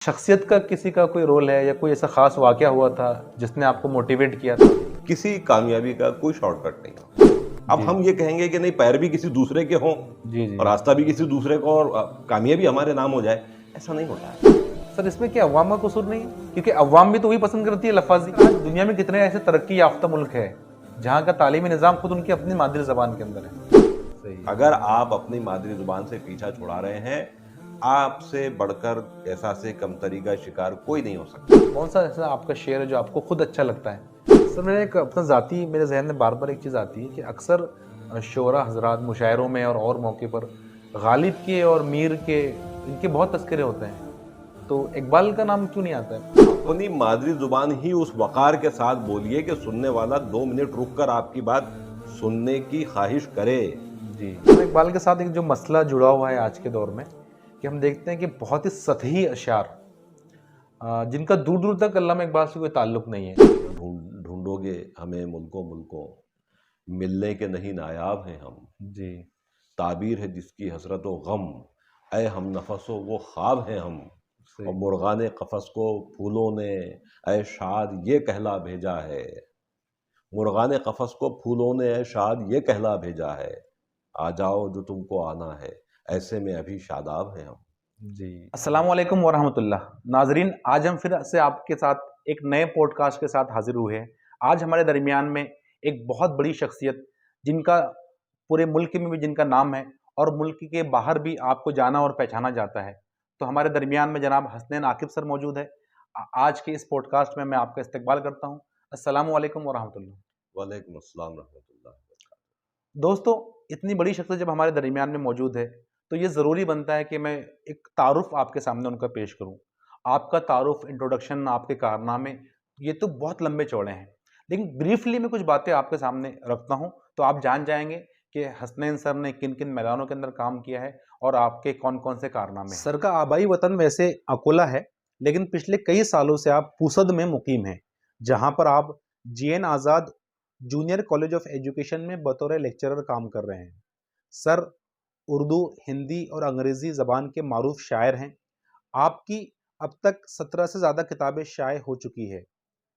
शख्सियत का किसी का कोई रोल है या कोई ऐसा खास वाकया हुआ था जिसने आपको मोटिवेट किया था? किसी कामयाबी का कोई शॉर्टकट नहीं होता। अब हम ये कहेंगे कि नहीं, पैर भी किसी दूसरे के हों जी जी। और रास्ता भी किसी दूसरे को और कामयाबी हमारे नाम हो जाए, ऐसा नहीं होता है। सर इसमें क्या अवाम का कसूर नहीं है? क्योंकि अवाम भी तो वही पसंद करती है लफाजी। आज दुनिया में कितने ऐसे तरक्की याफ्ता मुल्क है जहाँ का तालीमी निज़ाम खुद उनकी अपनी मादरी ज़बान के अंदर है। सही। अगर आप अपनी मादरी जुबान से पीछा छुड़ा रहे हैं, आपसे बढ़कर ऐसा से कमतरी का शिकार कोई नहीं हो सकता। कौन सा ऐसा आपका शेर है जो आपको खुद अच्छा लगता है? सर मेरा एक अपना ज़ाती मेरे जहन में बार बार एक चीज़ आती है कि अक्सर शोरा हजरात मुशायरों में और मौके पर गालिब के और मीर के इनके बहुत तस्करे होते हैं, तो इकबाल का नाम क्यों नहीं आता है? अपनी मादरी जुबान ही उस वकार के साथ बोलिए कि सुनने वाला 2 मिनट रुककर आपकी बात सुनने की ख्वाहिश करे। जी। तो इकबाल के साथ एक जो मसला जुड़ा हुआ है आज के दौर में कि हम देखते हैं कि बहुत ही सतही अशार जिनका दूर दूर तक अल्लामा इकबाल से कोई ताल्लुक नहीं है। ढूंढोगे हमें मुल्कों मुल्कों, मिलने के नहीं नायाब हैं हम। जी। ताबीर है जिसकी हसरत व गम, ऐ हम नफसो वो ख्वाब हैं हम। सही। और मुर्गाने कफस को फूलों ने ऐ शाद ये कहला भेजा है। मुर्गाने कफस को फूलों ने ऐ शाद ये कहला भेजा है। आ जाओ जो तुमको आना है, ऐसे में अभी शादाब हैं हम। जी। अस्सलाम वालेकुम वरहमतुल्लाह। नाजरीन, आज हम फिर से आपके साथ एक नए पॉडकास्ट के साथ हाजिर हुए हैं। आज हमारे दरमियान में एक बहुत बड़ी शख्सियत जिनका पूरे मुल्क में भी जिनका नाम है और मुल्क के बाहर भी आपको जाना और पहचाना जाता है, तो हमारे दरमियान में जनाब हसनैन आकिब सर मौजूद है। आज के इस पॉडकास्ट में मैं आपका इस्तकबाल करता हूँ। अस्सलाम वालेकुम वरहमतुल्लाह। वालेकुम अस्सलाम रहमतुल्लाह। दोस्तों, इतनी बड़ी शख्सियत जब हमारे दरमियान में मौजूद है तो ये ज़रूरी बनता है कि मैं एक तारुफ आपके सामने उनका पेश करूं। आपका तारुफ, इंट्रोडक्शन, आपके कारनामे ये तो बहुत लंबे चौड़े हैं, लेकिन ब्रीफली मैं कुछ बातें आपके सामने रखता हूं तो आप जान जाएंगे कि हसनैन सर ने किन किन मैदानों के अंदर काम किया है और आपके कौन कौन से कारनामे हैं। सर का आबाई वतन वैसे अकोला है, लेकिन पिछले कई सालों से आप पूसद में मुकीम हैं, जहां पर आप GN Azad junior college of education में बतौर लेक्चरर काम कर रहे हैं। सर उर्दू, हिंदी और अंग्रेज़ी ज़बान के मारूफ शायर हैं। आपकी अब तक 17 से ज़्यादा किताबें शाये हो चुकी है,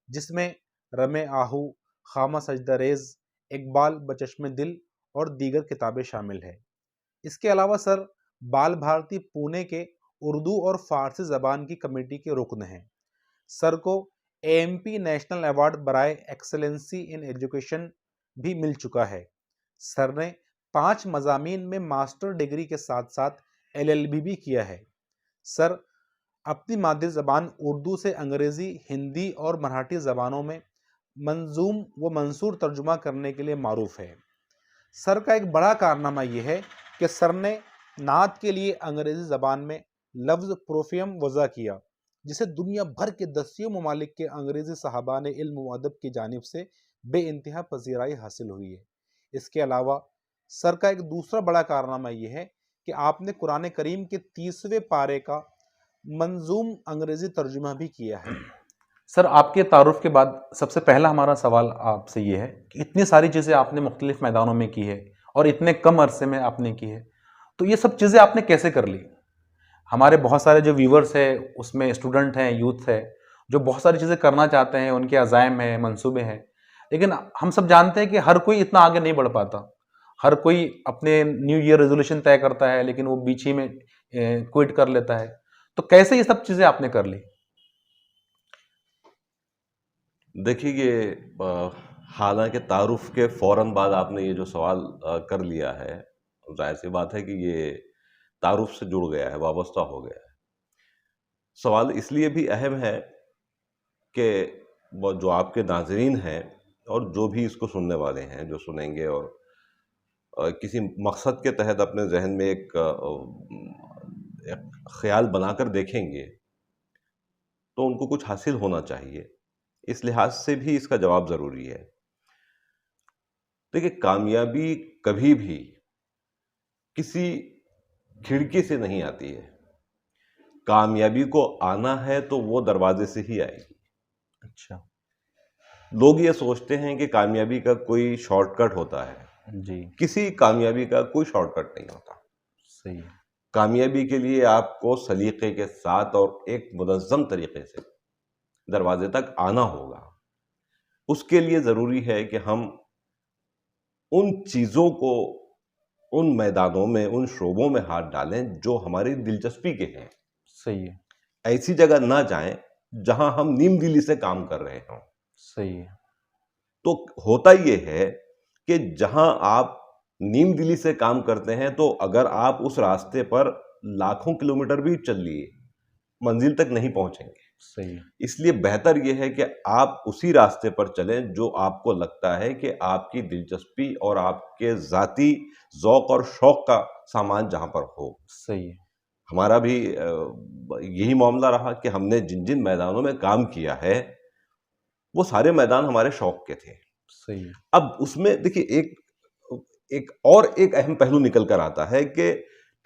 जिसमें रमे आहू, खामा सजदा रेज़, इकबाल बचश्मे दिल और दीगर किताबें शामिल हैं। इसके अलावा सर बाल भारती पुणे के उर्दू और फारसी ज़बान की कमेटी के रुकन हैं। सर को AMP नेशनल अवार्ड बराए एक्सेलेंसी इन एजुकेशन भी मिल चुका है। सर ने 5 मज़ामीन में मास्टर डिग्री के साथ साथ LLB भी किया है। सर अपनी मादरी ज़बान उर्दू से अंग्रेज़ी, हिंदी और मराठी ज़बानों में मंजूम व मंसूर तर्जुमा करने के लिए मारूफ है। सर का एक बड़ा कारनामा यह है कि सर ने नात के लिए अंग्रेज़ी ज़बान में लफ्ज़ प्रोफियम वज़ा किया, जिसे दुनिया भर के 10 ममालिक के अंग्रेज़ी सहाबा ने इल्म व अदब की जानिब से बेइंतहा पजीराई हासिल हुई है। इसके अलावा सर का एक दूसरा बड़ा कारनामा यह है कि आपने कुरान करीम के 30वें पारे का मंजूम अंग्रेज़ी तर्जुमा भी किया है। सर आपके तारुफ के बाद सबसे पहला हमारा सवाल आपसे ये है कि इतनी सारी चीज़ें आपने मुख्तलिफ मैदानों में की है और इतने कम अरसे में आपने की है, तो ये सब चीज़ें आपने कैसे कर ली? हमारे बहुत सारे जो व्यूवर्स हैं उसमें स्टूडेंट हैं, यूथ है, जो बहुत सारी चीज़ें करना चाहते हैं, उनके अज़ाइम हैं, मंसूबे हैं, लेकिन हम सब जानते हैं कि हर कोई इतना आगे नहीं बढ़ पाता। हर कोई अपने न्यू ईयर रेजोल्यूशन तय करता है, लेकिन वो बीच ही में क्विट कर लेता है। तो कैसे ये सब चीज़ें आपने कर ली? देखिए, ये हालांकि तारुफ के फौरन बाद आपने ये जो सवाल कर लिया है, जाहिर सी बात है कि ये तारुफ से जुड़ गया है, वाबस्ता हो गया है। सवाल इसलिए भी अहम है कि वो जो आपके नाज़रीन हैं और जो भी इसको सुनने वाले हैं, जो सुनेंगे और किसी मकसद के तहत अपने जहन में एक ख्याल बनाकर देखेंगे, तो उनको कुछ हासिल होना चाहिए। इस लिहाज से भी इसका जवाब ज़रूरी है। देखिए, कामयाबी कभी भी किसी खिड़की से नहीं आती है। कामयाबी को आना है तो वो दरवाजे से ही आएगी। अच्छा। लोग ये सोचते हैं कि कामयाबी का कोई शॉर्टकट होता है। जी। किसी कामयाबी का कोई शॉर्टकट नहीं होता। सही। कामयाबी के लिए आपको सलीके के साथ और एक मुनज़्ज़म तरीके से दरवाजे तक आना होगा। उसके लिए ज़रूरी है कि हम उन चीज़ों को, उन मैदानों में, उन शोबों में हाथ डालें जो हमारी दिलचस्पी के हैं। सही है। ऐसी जगह ना जाएं जहां हम नीम दिली से काम कर रहे हों। सही है। तो होता ये है कि जहां आप नीम दिली से काम करते हैं, तो अगर आप उस रास्ते पर लाखों किलोमीटर भी चल लिए, मंजिल तक नहीं पहुंचेंगे। सही है। इसलिए बेहतर यह है कि आप उसी रास्ते पर चलें जो आपको लगता है कि आपकी दिलचस्पी और आपके ज़ाती ज़ौक़ और शौक़ का सामान जहाँ पर हो। सही है। हमारा भी यही मामला रहा कि हमने जिन-जिन मैदानों में काम किया है, वो सारे मैदान हमारे शौक़ के थे। सही है। अब उसमें देखिए एक अहम पहलू निकल कर आता है कि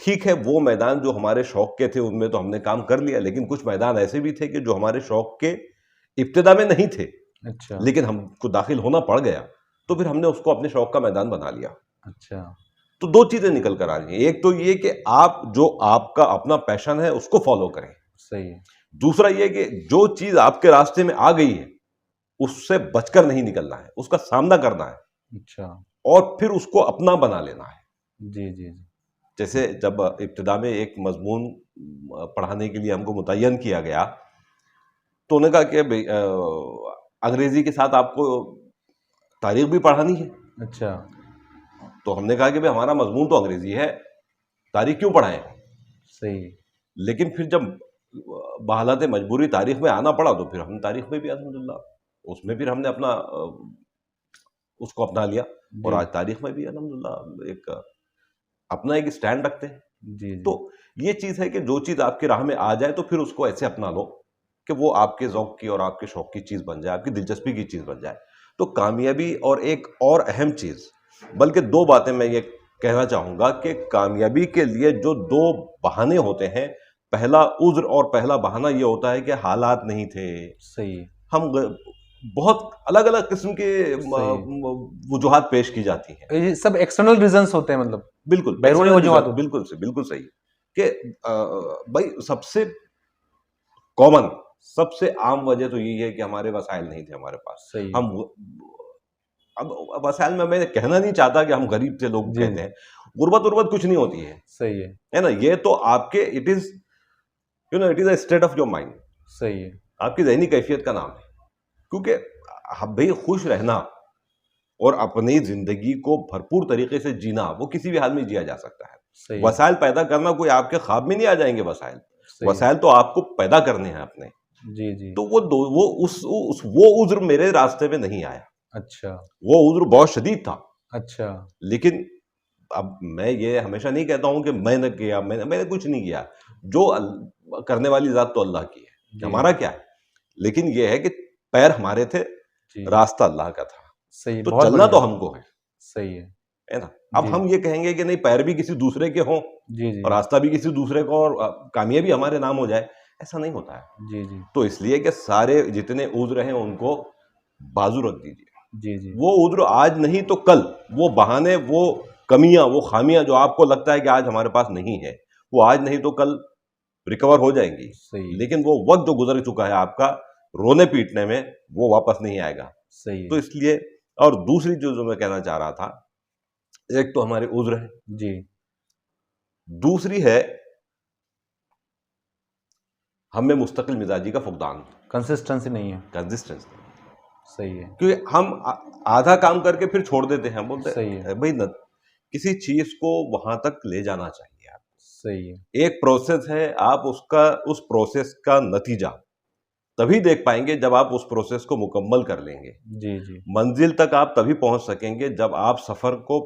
ठीक है, वो मैदान जो हमारे शौक़ के थे उनमें तो हमने काम कर लिया, लेकिन कुछ मैदान ऐसे भी थे कि जो हमारे शौक़ के इब्तिदा में नहीं थे, अच्छा। लेकिन हमको दाखिल होना पड़ गया, तो फिर हमने उसको अपने शौक़ का मैदान बना लिया। अच्छा। तो 2 चीज़ें निकल कर आ रही हैं। एक तो ये कि आप जो आपका अपना पैशन है उसको फ़ॉलो करें। सही है। दूसरा ये कि जो चीज़ आपके रास्ते में आ गई है, उससे बचकर नहीं निकलना है, उसका सामना करना है अच्छा। और फिर उसको अपना बना लेना है। जी, जी, जी। जैसे जब इब्तिदा में एक मज़मून पढ़ाने के लिए हमको मुतय्यन किया गया, तो उन्होंने कहा कि भई अंग्रेज़ी के साथ आपको तारीख़ भी पढ़ानी है। अच्छा। तो हमने कहा कि भई हमारा मज़मून तो अंग्रेज़ी है, तारीख़ क्यों पढ़ाएँ? सही। लेकिन फिर जब बहालत मजबूरी तारीख़ में आना पड़ा, तो फिर हम तारीख़ में भी अल्हम्दुलिल्लाह उसमें फिर हमने अपना उसको अपना लिया और जी। आज तारीख़ में भी अल्हम्दुलिल्लाह अपना एक स्टैंड रखते हैं। जी, जी। तो ये चीज़ है कि जो चीज़ आपकी राह में आ जाए, तो फिर उसको ऐसे अपना लो कि वो आपके ज़ौक़ की और आपके शौक़ की चीज़ बन जाए, आपकी दिलचस्पी की चीज़ बन जाए। तो कामयाबी और एक और अहम चीज़, बल्कि 2 बातें मैं ये कहना चाहूँगा कि कामयाबी के लिए जो 2 बहाने होते हैं, पहला उज़्र और पहला बहाना ये होता है कि हालात नहीं थे। सही है। हम बहुत अलग-अलग किस्म के सही। वजूहात पेश की जाती हैं। ये सब एक्सटर्नल रीज़न्स होते हैं मतलब, बिल्कुल, बैरूनी वजूहात होती हैं। बिल्कुल सही कि भाई सबसे कॉमन, सबसे आम वजह तो यही है कि हमारे वसाइल नहीं थे हमारे पास। सही है। हम अब वसाइल में मैं कहना नहीं चाहता कि हम गरीब थे, लोग जी, कहते जी। हैं। गुर्बत-उर्बत कुछ नहीं होती सही है। है ना? ये तो आपके it is a state of your mind. सही है। आपकी ज़हनी कैफ़ियत का नाम है। क्योंकि हम भई खुश रहना और अपनी ज़िंदगी को भरपूर तरीके से जीना, वो किसी भी हाल में जिया जा सकता है। सही है। वसाइल पैदा करना कोई आपके ख्वाब में नहीं आ जाएँगे वसाइल। सही है। वसाइल तो आपको पैदा करने हैं अपने। जी, जी। तो वो उज़्र मेरे रास्ते में नहीं आया। अच्छा। वो उज़्र बहुत शदीद था। अच्छा। लेकिन अब मैं ये हमेशा नहीं कहता हूँ कि मैंने किया, मैंने कुछ नहीं किया। जो करने वाली ज़ात तो अल्लाह की है, जी। हमारा क्या है? लेकिन ये है कि पैर हमारे थे, जी। रास्ता अल्लाह का था। सही, तो बहुत चलना तो बढ़िया। हमको सही है ना? अब जी। हम ये कहेंगे कि नहीं, पैर भी किसी दूसरे के हों जी, जी। और रास्ता भी किसी दूसरे का और कामयाबी हमारे नाम हो जाए, ऐसा नहीं होता है। जी, जी। तो इसलिए कि सारे जितने उज़्र हैं उनको बाजू रख दीजिए। जी, जी। वो उज़्र आज नहीं तो कल, वो बहाने, वो कमियाँ, वो खामियाँ जो आपको लगता है कि आज हमारे पास नहीं है, वो आज नहीं तो कल रिकवर हो जाएँगी। सही। लेकिन वो वक़्त जो गुज़र चुका है आपका रोने-पीटने में, वो वापस नहीं आएगा। सही तो है। इसलिए, और दूसरी चीज़ जो मैं कहना चाह रहा था, एक तो हमारे उज़्र हैं, जी। दूसरी है हमें मुस्तकिल मिजाजी का फुक़दान, कंसिस्टेंसी नहीं है। कंसिस्टेंसी। सही है। क्योंकि हम आधा काम करके फिर छोड़ देते हैं, बोलते सही है। हैं भाई न, किसी चीज़ को वहाँ तक ले जाना चाहिए आप। सही है। एक प्रोसेस है, आप उस प्रोसेस का नतीजा तभी देख पाएँगे जब आप उस प्रोसेस को मुकम्मल कर लेंगे। जी, जी। मंज़िल तक आप तभी पहुँच सकेंगे जब आप सफ़र को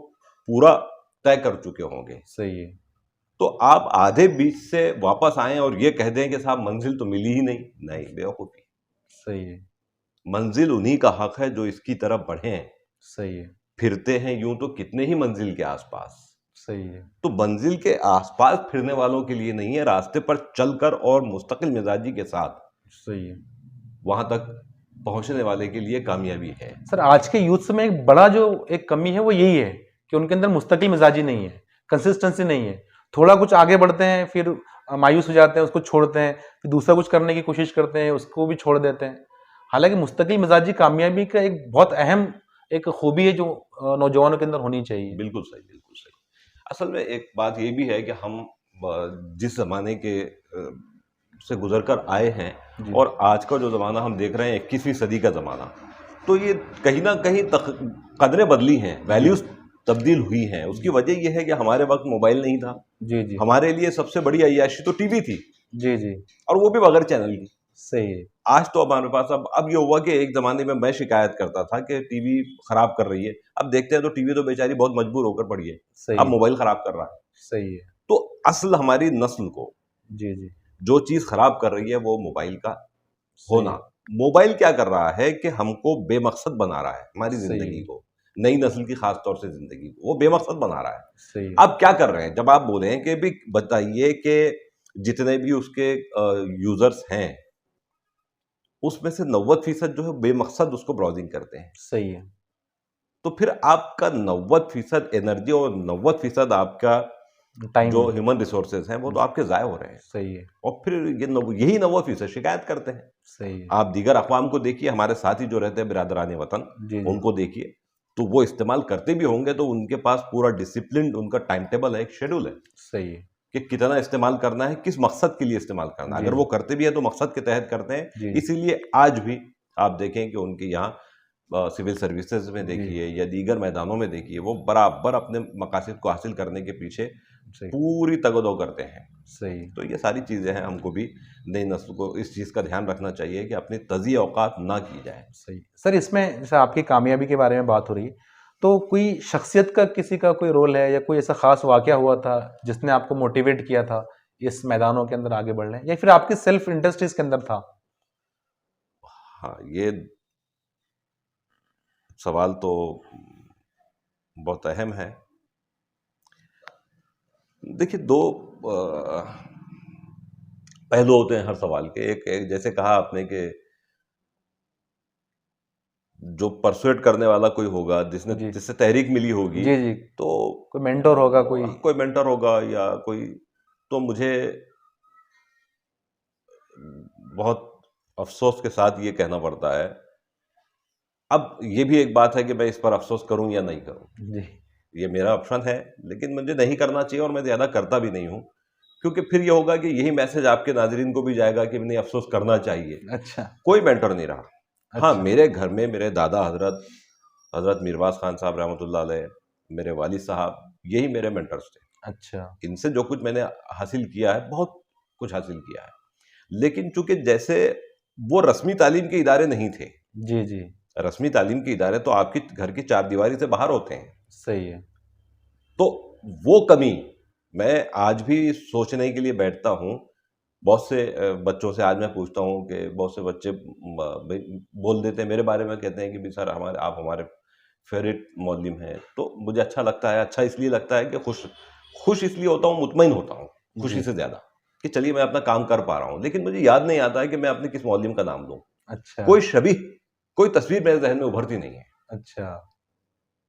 पूरा तय कर चुके होंगे। सही है। तो आप आधे बीच से वापस आएँ और ये कह दें कि साहब मंज़िल तो मिली ही नहीं, नहीं, बेवकूफ़ी। सही है। मंज़िल उन्हीं का हक़ है जो इसकी तरफ बढ़ें। सही है। फिरते हैं यूँ तो कितने ही मंज़िल के आस-पास। सही है। तो मंज़िल के आस-पास फिरने वालों के लिए नहीं है, रास्ते पर चलकर और मुस्तकिल मिज़ाजी के साथ सही है। वहाँ तक पहुँचने वाले के लिए कामयाबी है। सर, आज के यूथ में एक बड़ा जो एक कमी है वो यही है कि उनके अंदर मुस्तकिल मिजाजी नहीं है, कंसिस्टेंसी नहीं है। थोड़ा कुछ आगे बढ़ते हैं, फिर मायूस हो जाते हैं, उसको छोड़ते हैं, फिर दूसरा कुछ करने की कोशिश करते हैं, उसको भी छोड़ देते हैं। हालाँकि मुस्तकिल मिज़ाजी कामयाबी का एक बहुत अहम एक खूबी है जो नौजवानों के अंदर होनी चाहिए। बिल्कुल सही, बिल्कुल सही। असल में एक बात ये भी है कि हम जिस ज़माने के से गुज़र कर आए हैं जी, और आज का जो ज़माना हम देख रहे हैं 21वीं सदी का ज़माना, तो ये कहीं न कहीं कदरें बदली हैं, जी, वैल्यूज़ तब्दील हुई हैं। उसकी जी, वजह ये है कि हमारे वक़्त मोबाइल नहीं था। जी, जी, हमारे लिए सबसे बड़ी अय्याशी तो टीवी थी जी, जी, और वो भी बगैर चैनल की। सही है, आज तो हमारे पास अब ये हुआ कि एक ज़माने में मैं शिकायत करता था कि टीवी खराब कर रही है। अब देखते हैं तो टीवी तो बेचारी बहुत मजबूर होकर पड़ी है। सही अब है, मोबाइल खराब कर रहा है। सही है। तो असल हमारी नस्ल को जी, जी, जो चीज़ खराब कर रही है वो मोबाइल का सही होना। है, मोबाइल क्या कर रहा है कि हमको बेमकसद बना रहा है, हमारी सही ज़िंदगी है, को। नई नस्ल की ख़ास तौर से ज़िंदगी को, वो बेमकसद बना रहा है। सही है। अब क्या कर रहे हैं? जब आप बोले हैं कि भई बताइए कि जितने भी उसके यूज़र्स हैं, उसमें से 90% जो है बेमकसद उसको ब्राउज़िंग करते हैं। सही है, तो फिर आपका 90% एनर्जी और 90% आपका टाइम, जो ह्यूमन रिसोर्सेज़ हैं, वो तो जी, आपके ज़ाय हो रहे हैं। सही है, और फिर ये नव यही 90% शिकायत करते हैं। सही है। आप दीगर अक़वाम को देखिए, हमारे साथी जो रहते हैं बिरादरान वतन, जी, जी, उनको देखिए, तो वो इस्तेमाल करते भी होंगे तो उनके पास पूरा डिसिप्लिन्ड उनका टाइम टेबल है, एक शेड्यूल है सही है। कि कितना इस्तेमाल करना है, किस मकसद के लिए इस्तेमाल करना है। जी, अगर वो जी, करते भी हैं तो मकसद के तहत करते हैं। जी, जी, इसीलिए आज भी आप देखें कि उनके यहाँ सिविल सर्विसेज़ में जी, देखिए या दीगर मैदानों में देखिए, वो बराबर अपने मकासद को हासिल करने के पीछे सही, पूरी तगदो करते हैं। सही है, तो ये सारी चीज़ें हैं, हमको भी नई नस्ल को इस चीज़ का ध्यान रखना चाहिए कि अपनी तज़ी औकात ना की जाए। सही। सर इसमें जैसे आपकी कामयाबी के बारे में बात हो रही है, तो कोई शख्सियत का किसी का कोई रोल है या कोई ऐसा ख़ास वाक़या हुआ था, जिसने आपको मोटिवेट किया था, इस मैदानों के अंदर आगे बढ़ने या फिर आपकी सेल्फ इंटरेस्ट इसके अंदर था? हाँ, ये सवाल तो बहुत अहम है। देखिए 2 पहलू होते हैं हर सवाल के। एक एक जैसे कहा आपने कि जो पर्सुएट करने वाला कोई होगा, जी। जिससे तहरीक मिली होगी, जी, जी। तो कोई मेंटर होगा कोई? कोई मेंटर होगा या कोई, तो मुझे बहुत अफ़सोस के साथ ये कहना पड़ता है। अब ये भी एक बात है कि मैं इस पर अफ़सोस करूँ या नहीं करूँ। जी। ये मेरा ऑप्शन है, लेकिन मुझे नहीं करना चाहिए और मैं ज़्यादा करता भी नहीं हूँ। क्योंकि फिर ये होगा कि यही मैसेज आपके नाज़रीन को भी जाएगा कि नहीं, अफ़सोस करना चाहिए। अच्छा, कोई मेंटर नहीं रहा। हाँ, अच्छा, मेरे घर में मेरे दादा हज़रत, हज़रत मीरवास खान साहब रहमतुल्लाह अलैह, मेरे वालिद साहब, यही मेरे मेंटर्स थे। अच्छा। इनसे जो कुछ मैंने हासिल किया है, बहुत कुछ हासिल किया है। लेकिन चूँकि जैसे वो रस्मी तालीम के इदारे नहीं थे। जी, जी। रस्मी तालीम के इदारे तो आपकी घर की चारदीवारी से बाहर होते हैं। सही है। तो वो कमी मैं आज भी सोचने के लिए बैठता हूँ। बहुत से बच्चों से आज मैं पूछता हूँ कि बहुत से बच्चे भई बोल देते हैं मेरे बारे में, कहते हैं कि भी सर हमारे आप हमारे फ़ेवरेट मौल्लिम हैं। तो मुझे अच्छा लगता है, अच्छा इसलिए लगता है कि खुश इसलिए होता हूँ, मुतमईन होता हूँ, खुशी जी। से ज़्यादा, कि चलिए मैं अपना काम कर पा रहा हूँ। लेकिन मुझे याद नहीं आता है कि मैं अपने किस मौल्लिम का नाम लूँ। अच्छा, कोई शबीह, कोई तस्वीर मेरे ज़हन में उभरती नहीं है अच्छा,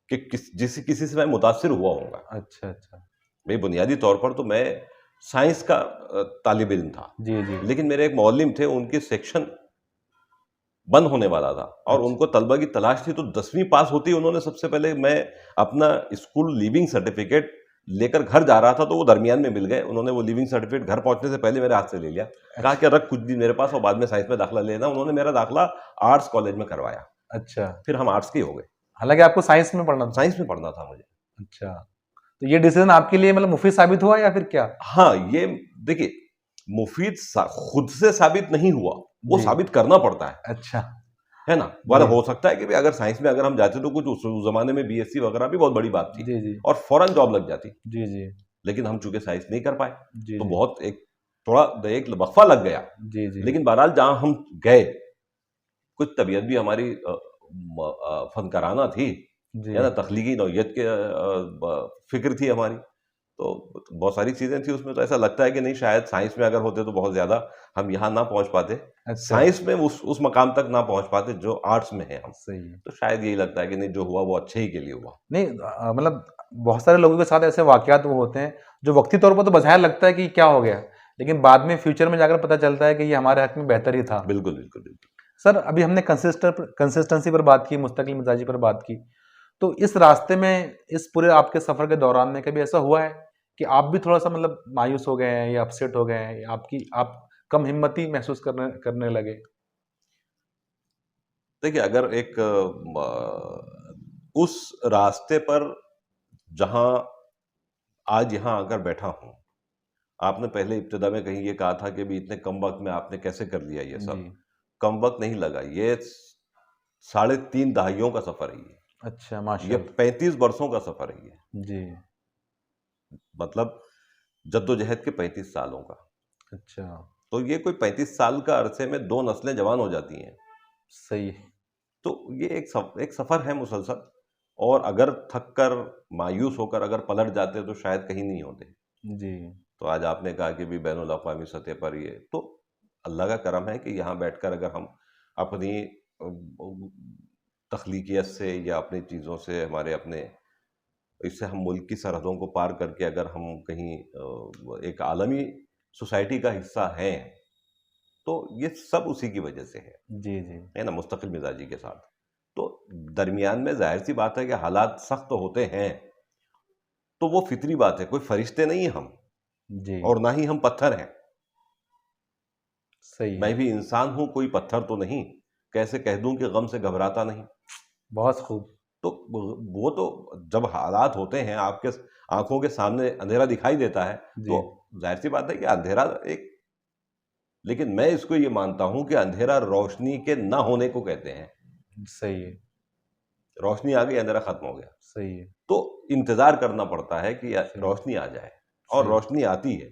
कि किसी से मैं मुतासिर हुआ होऊँगा। अच्छा, अच्छा। भई बुनियादी तौर पर तो मैं साइंस का तालिब इल्म था। जी, जी। लेकिन मेरे एक मुअल्लिम थे, उनकी सेक्शन बंद होने वाला था और अच्छा, उनको तलबा की तलाश थी, तो 10वीं पास होते ही उन्होंने सबसे पहले, मैं अपना स्कूल लीविंग सर्टिफ़िकेट लेकर घर जा रहा था, तो वो दरमियान में मिल गए। उन्होंने वो लीविंग सर्टिफ़िकेट घर पहुँचने से पहले मेरे हाथ से ले लिया। कहा अच्छा, कि रख कुछ दिन मेरे पास और बाद में साइंस में दाखिला लेना। उन्होंने मेरा दाखिला आर्ट्स कॉलेज में करवाया। अच्छा। फिर हम आर्ट्स के ही हो गए। हालाँकि आपको साइंस में पढ़ना था? साइंस में पढ़ना था मुझे। अच्छा। तो ये डिसीज़न आपके लिए मतलब मुफ़ीद साबित हुआ या फिर क्या? हाँ, ये देखिए, मुफ़ीद खुद से साबित नहीं हुआ, वो जी। साबित करना पड़ता अच्छा। है ना? वाला जी। हो सकता है कि भई अगर साइंस में अगर हम जाते तो कुछ उस ज़माने में बीएससी वगैरह भी बहुत बड़ी बात थी जी, जी। और फ़ौरन जॉब लग जाती। जी, जी। लेकिन हम चूँकि साइंस नहीं कर पाए, जी, तो जी। बहुत एक वक़्फ़ा लग गया। जी, जी। लेकिन बहरहाल जहाँ हम गए, कुछ तबीयत भी हमारी फ़नकाराना थी, जी। है ना? तख़्लीक़ी नौइयत के फ़िक्र थी हमारी। तो बहुत सारी चीज़ें थी उसमें, तो ऐसा लगता है कि नहीं, शायद साइंस में अगर होते तो बहुत ज़्यादा हम यहाँ ना पहुँच पाते, अच्छा, साइंस में उस मकाम तक ना पहुँच पाते जो आर्ट्स में हैं हम। सही है। तो शायद यही लगता है कि नहीं, जो हुआ वो अच्छे ही के लिए हुआ। नहीं मतलब बहुत सारे लोगों के साथ ऐसे वाक़यात वो होते हैं, जो वक़्ती तौर पर तो बज़ाहिर लगता है कि क्या हो गया? लेकिन बाद में फ्यूचर में जाकर पता चलता है कि ये हमारे हक़ में बेहतर ही था। बिल्कुल, बिल्कुल, बिल्कुल। सर अभी हमने कंसिस्टेंसी पर बात की, मुस्तकिल मिज़ाजी पर बात की। तो इस रास्ते में, इस पूरे आपके सफ़र के दौरान में कभी ऐसा हुआ है कि आप भी थोड़ा-सा मतलब मायूस हो गए हैं या अपसेट हो गए हैं या आप कम हिम्मती महसूस करने करने लगे? देखिए, अगर उस रास्ते पर जहाँ आज यहाँ आकर बैठा हूँ, आपने पहले इब्तिदा में कहीं ये कहा था कि अभी इतने कम वक़्त में आपने कैसे कर लिया ये जी। सब? कम वक़्त नहीं लगा, ये साढ़े 3 दहाइयों का सफ़र है ये। अच्छा, ये माशाअल्लाह। 35 वर्षों का सफ़र है ये। जी। मतलब जद्दोजहद के 35 सालों का। अच्छा, तो ये कोई 35 साल का अरसे में 2 नस्लें जवान हो जाती हैं। सही है। तो ये एक सफ़र है मुसलसल, और अगर थक कर, मायूस होकर अगर पलट जाते तो शायद कहीं नहीं होते। जी। तो आज आपने कहा कि भी बैनुल अक़वामी सतह पर ये तो अल्लाह का करम है कि यहाँ बैठकर अगर हम अपनी तख्लीकियत से या अपनी चीज़ों से, हमारे अपने इससे हम मुल्क की सरहदों को पार करके अगर हम कहीं एक आलमी सोसाइटी का हिस्सा हैं, तो ये सब उसी की वजह से जी, जी। है ना? मुस्तकिल मिजाजी के साथ। तो दरमियान में ज़ाहिर-सी बात है कि हालात सख्त होते हैं, तो वो फितरी बात है, कोई फरिश्ते नहीं हैं हम, जी, और ना ही हम पत्थर हैं। सही है। मैं भी इंसान हूँ, कोई पत्थर तो नहीं, कैसे कह दूँ कि गम से घबराता नहीं। बहुत खूब। तो वो तो जब हालात होते हैं, आपके आँखों के सामने अंधेरा दिखाई देता है, जी, तो ज़ाहिर-सी बात है कि अंधेरा एक, लेकिन मैं इसको ये मानता हूँ कि अंधेरा रोशनी के ना होने को कहते हैं। सही है, रोशनी आ गई, अंधेरा खत्म हो गया। सही है, तो इंतज़ार करना पड़ता है कि सही, रोशनी आ जाए, और सही, रोशनी आती है।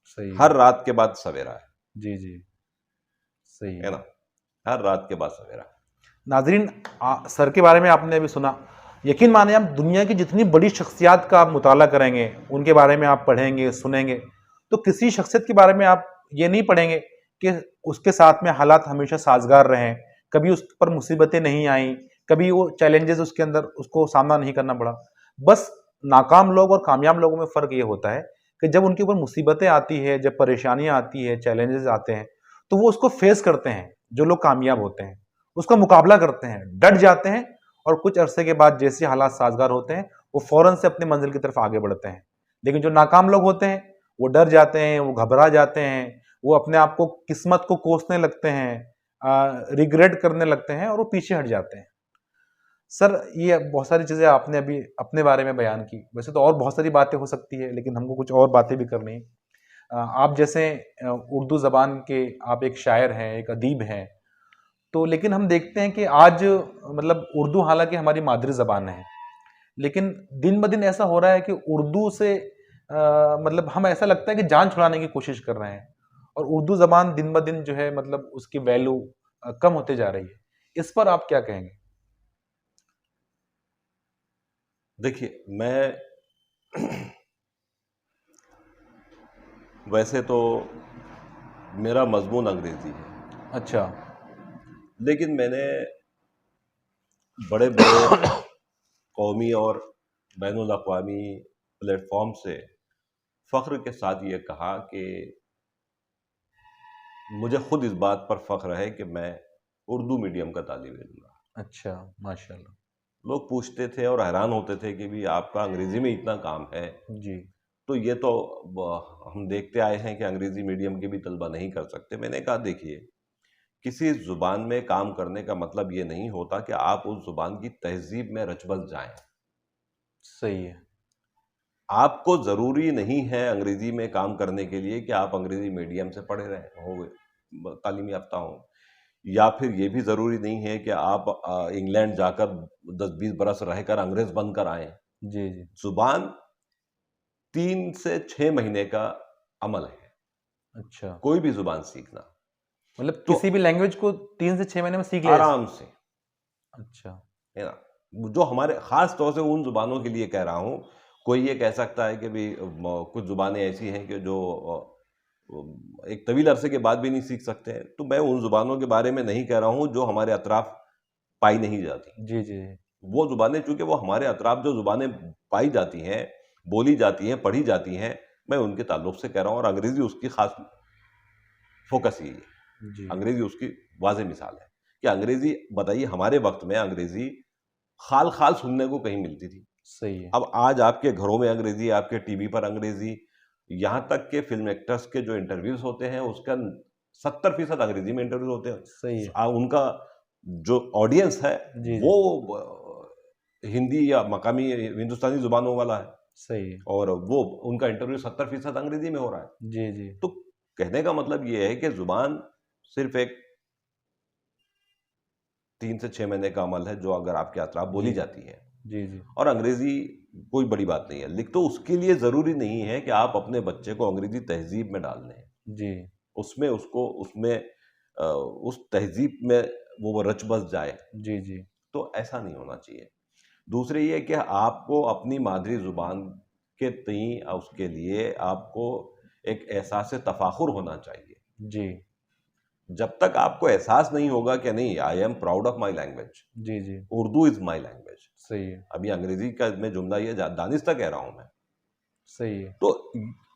सही है। हर रात के बाद सवेरा जी, जी, सही है है। ना? हर रात के बाद सवेरा। नाज़रीन सर के बारे में आपने अभी सुना। यकीन मानिए आप दुनिया की जितनी बड़ी शख्सियत का आप मुताला करेंगे, उनके बारे में आप पढ़ेंगे, सुनेंगे, तो किसी शख्सियत के बारे में आप ये नहीं पढ़ेंगे कि उसके साथ में हालात हमेशा साज़गार रहें, कभी उस पर मुसीबतें नहीं आईं, कभी वो चैलेंजेज़ उसके अंदर उसको सामना नहीं करना पड़ा। बस नाकाम लोग और कामयाब लोगों में फ़र्क ये होता है कि जब उनके ऊपर मुसीबतें आती हैं, जब परेशानियाँ आती हैं, चैलेंजेज़ आते हैं, तो वो उसको फ़ेस करते हैं, जो लोग कामयाब होते हैं। उसका मुकाबला करते हैं, डट जाते हैं और कुछ अरसे के बाद जैसे हालात साज़गार होते हैं, वो फ़ौरन से अपनी मंज़िल की तरफ आगे बढ़ते हैं। लेकिन जो नाकाम लोग होते हैं, वो डर जाते हैं, वो घबरा जाते हैं, वो अपने आप को किस्मत को कोसने लगते हैं, रिग्रेट करने लगते हैं और वो पीछे हट जाते हैं। सर, ये बहुत सारी चीज़ें आपने अभी अपने बारे में बयान की। वैसे तो और बहुत सारी बातें हो सकती है, लेकिन हमको कुछ और बातें भी करनी है। आप जैसे उर्दू ज़बान के आप एक शायर हैं, एक अदीब हैं। तो लेकिन हम देखते हैं कि आज मतलब उर्दू हालांकि हमारी मादरी ज़बान है, लेकिन दिन ब दिन ऐसा हो रहा है कि उर्दू से मतलब हम ऐसा लगता है कि जान छुड़ाने की कोशिश कर रहे हैं और उर्दू ज़बान दिन ब दिन जो है मतलब उसकी वैल्यू कम होते जा रही है। इस पर आप क्या कहेंगे? देखिए, मैं वैसे तो मेरा मज़मून अंग्रेज़ी है, अच्छा। लेकिन मैंने बड़े-बड़े कौमी और बैनुल अक़वामी प्लेटफ़ॉर्म से फ़ख्र के साथ ये कहा कि मुझे खुद इस बात पर फ़ख्र है कि मैं उर्दू मीडियम का तालिब इल्म रहा। अच्छा, माशाल्लाह। लोग पूछते थे और हैरान होते थे कि भी आपका अंग्रेज़ी में इतना काम है, जी, तो ये तो हम देखते आए हैं कि अंग्रेज़ी मीडियम के भी तलबा नहीं कर सकते। मैंने कहा, देखिए, किसी ज़ुबान में काम करने का मतलब ये नहीं होता कि आप उस ज़ुबान की तहज़ीब में रच बस जाएँ। सही है। आपको ज़रूरी नहीं है अंग्रेज़ी में काम करने के लिए कि आप अंग्रेज़ी मीडियम से पढ़े रहे हों, तालीम याफ़्ता हों, या फिर ये भी ज़रूरी नहीं है कि आप इंग्लैंड जाकर 10-20 बरस रहकर अंग्रेज़ बनकर आएँ। जी, जी। ज़ुबान 3 से 6 महीने का अमल है, अच्छा, कोई भी ज़ुबान सीखना। मतलब तो किसी भी लैंग्वेज को 3 से 6 महीने में सीख लिया जा आराम से, अच्छा, है ना? जो हमारे ख़ास तौर से उन ज़ुबानों के लिए कह रहा हूँ, कोई ये कह सकता है कि भी कुछ ज़ुबानें ऐसी हैं कि जो एक तवील अरसे के बाद भी नहीं सीख सकते हैं। तो मैं उन ज़ुबानों के बारे में नहीं कह रहा हूँ जो हमारे अतराफ़ पाई नहीं जाती। जी, जी। वो ज़ुबानें चूँकि वो हमारे अतराफ़ जो ज़ुबानें पाई जाती हैं, बोली जाती हैं, पढ़ी जाती हैं, मैं उनके ताल्लुक से कह रहा हूँ, और अंग्रेज़ी उसकी ख़ास फ़ोकस यही है। जी, अंग्रेज़ी उसकी वाज़ेह मिसाल है कि अंग्रेज़ी, बताइए हमारे वक़्त में अंग्रेज़ी खाल-खाल सुनने को कहीं मिलती थी। सही है। अब आज आपके घरों में अंग्रेज़ी, आपके टीवी पर अंग्रेज़ी, यहाँ तक के फ़िल्म एक्टर्स के जो इंटरव्यूज़ होते हैं, उसका 70% अंग्रेज़ी में इंटरव्यू होते हैं। सही है। उनका जो ऑडियंस है, जी, जी। वो हिंदी या मकामी हिंदुस्तानी ज़ुबानों वाला है, सही है। और वो उनका इंटरव्यू 70% अंग्रेज़ी में हो रहा है। जी, जी। तो कहने का मतलब ये है कि ज़ुबान सिर्फ़ एक 3 से 6 महीने का अमल है, जो अगर आपके अतराफ़ बोली जी। जाती है। जी, जी। और अंग्रेज़ी कोई बड़ी बात नहीं है। तो उसके लिए ज़रूरी नहीं है कि आप अपने बच्चे को अंग्रेज़ी तहज़ीब में डाल दें। जी। उसमें उसको उसमें उस तहज़ीब में वो रच बस जाए, जी, जी। तो ऐसा नहीं होना चाहिए। दूसरी ये कि आपको अपनी मादरी ज़ुबान के तईं उसके लिए आपको एक एहसास तफ़ाख़ुर होना चाहिए। जी। जब तक आपको एहसास नहीं होगा कि नहीं, I am proud of my language, जी, जी। Urdu is my language. सही है। अभी अंग्रेज़ी का मैं जुमला ये दानिस्ता कह रहा हूँ मैं। सही है। तो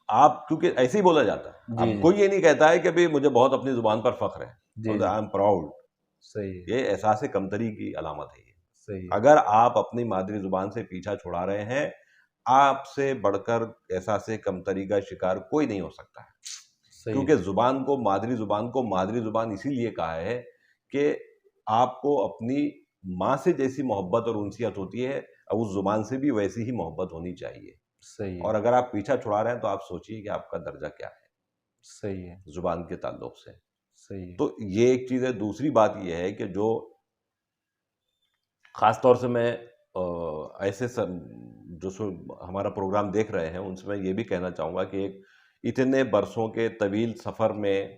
आप, क्योंकि ऐसे ही बोला जाता है। जी, अब जी। कोई ये नहीं कहता है कि भई मुझे बहुत अपनी ज़ुबान पर फ़ख्र है, जी, और जी। आई एम प्राउड। सही है। ये एहसास कमतरी की अलामत है ये। सही है। अगर आप अपनी मादरी ज़ुबान से पीछा छुड़ा रहे हैं, आपसे बढ़कर एहसास कमतरी का शिकार कोई नहीं हो सकता है। सही है। क्योंकि ज़ुबान को मादरी ज़ुबान इसीलिए कहा है कि आपको अपनी माँ से जैसी मोहब्बत और उनसियत होती है, उस ज़ुबान से भी वैसी ही मोहब्बत होनी चाहिए। सही है। और अगर आप पीछा छुड़ा रहे हैं, तो आप सोचिए कि आपका दर्जा क्या है सही है। ज़ुबान के ताल्लुक से। सही है। तो ये एक चीज़ है। दूसरी बात ये है कि जो ख़ास तौर से मैं ऐसे जो हमारा प्रोग्राम देख रहे हैं, उनसे मैं ये भी कहना चाहूँगा कि एक इतने बरसों के तवील सफ़र में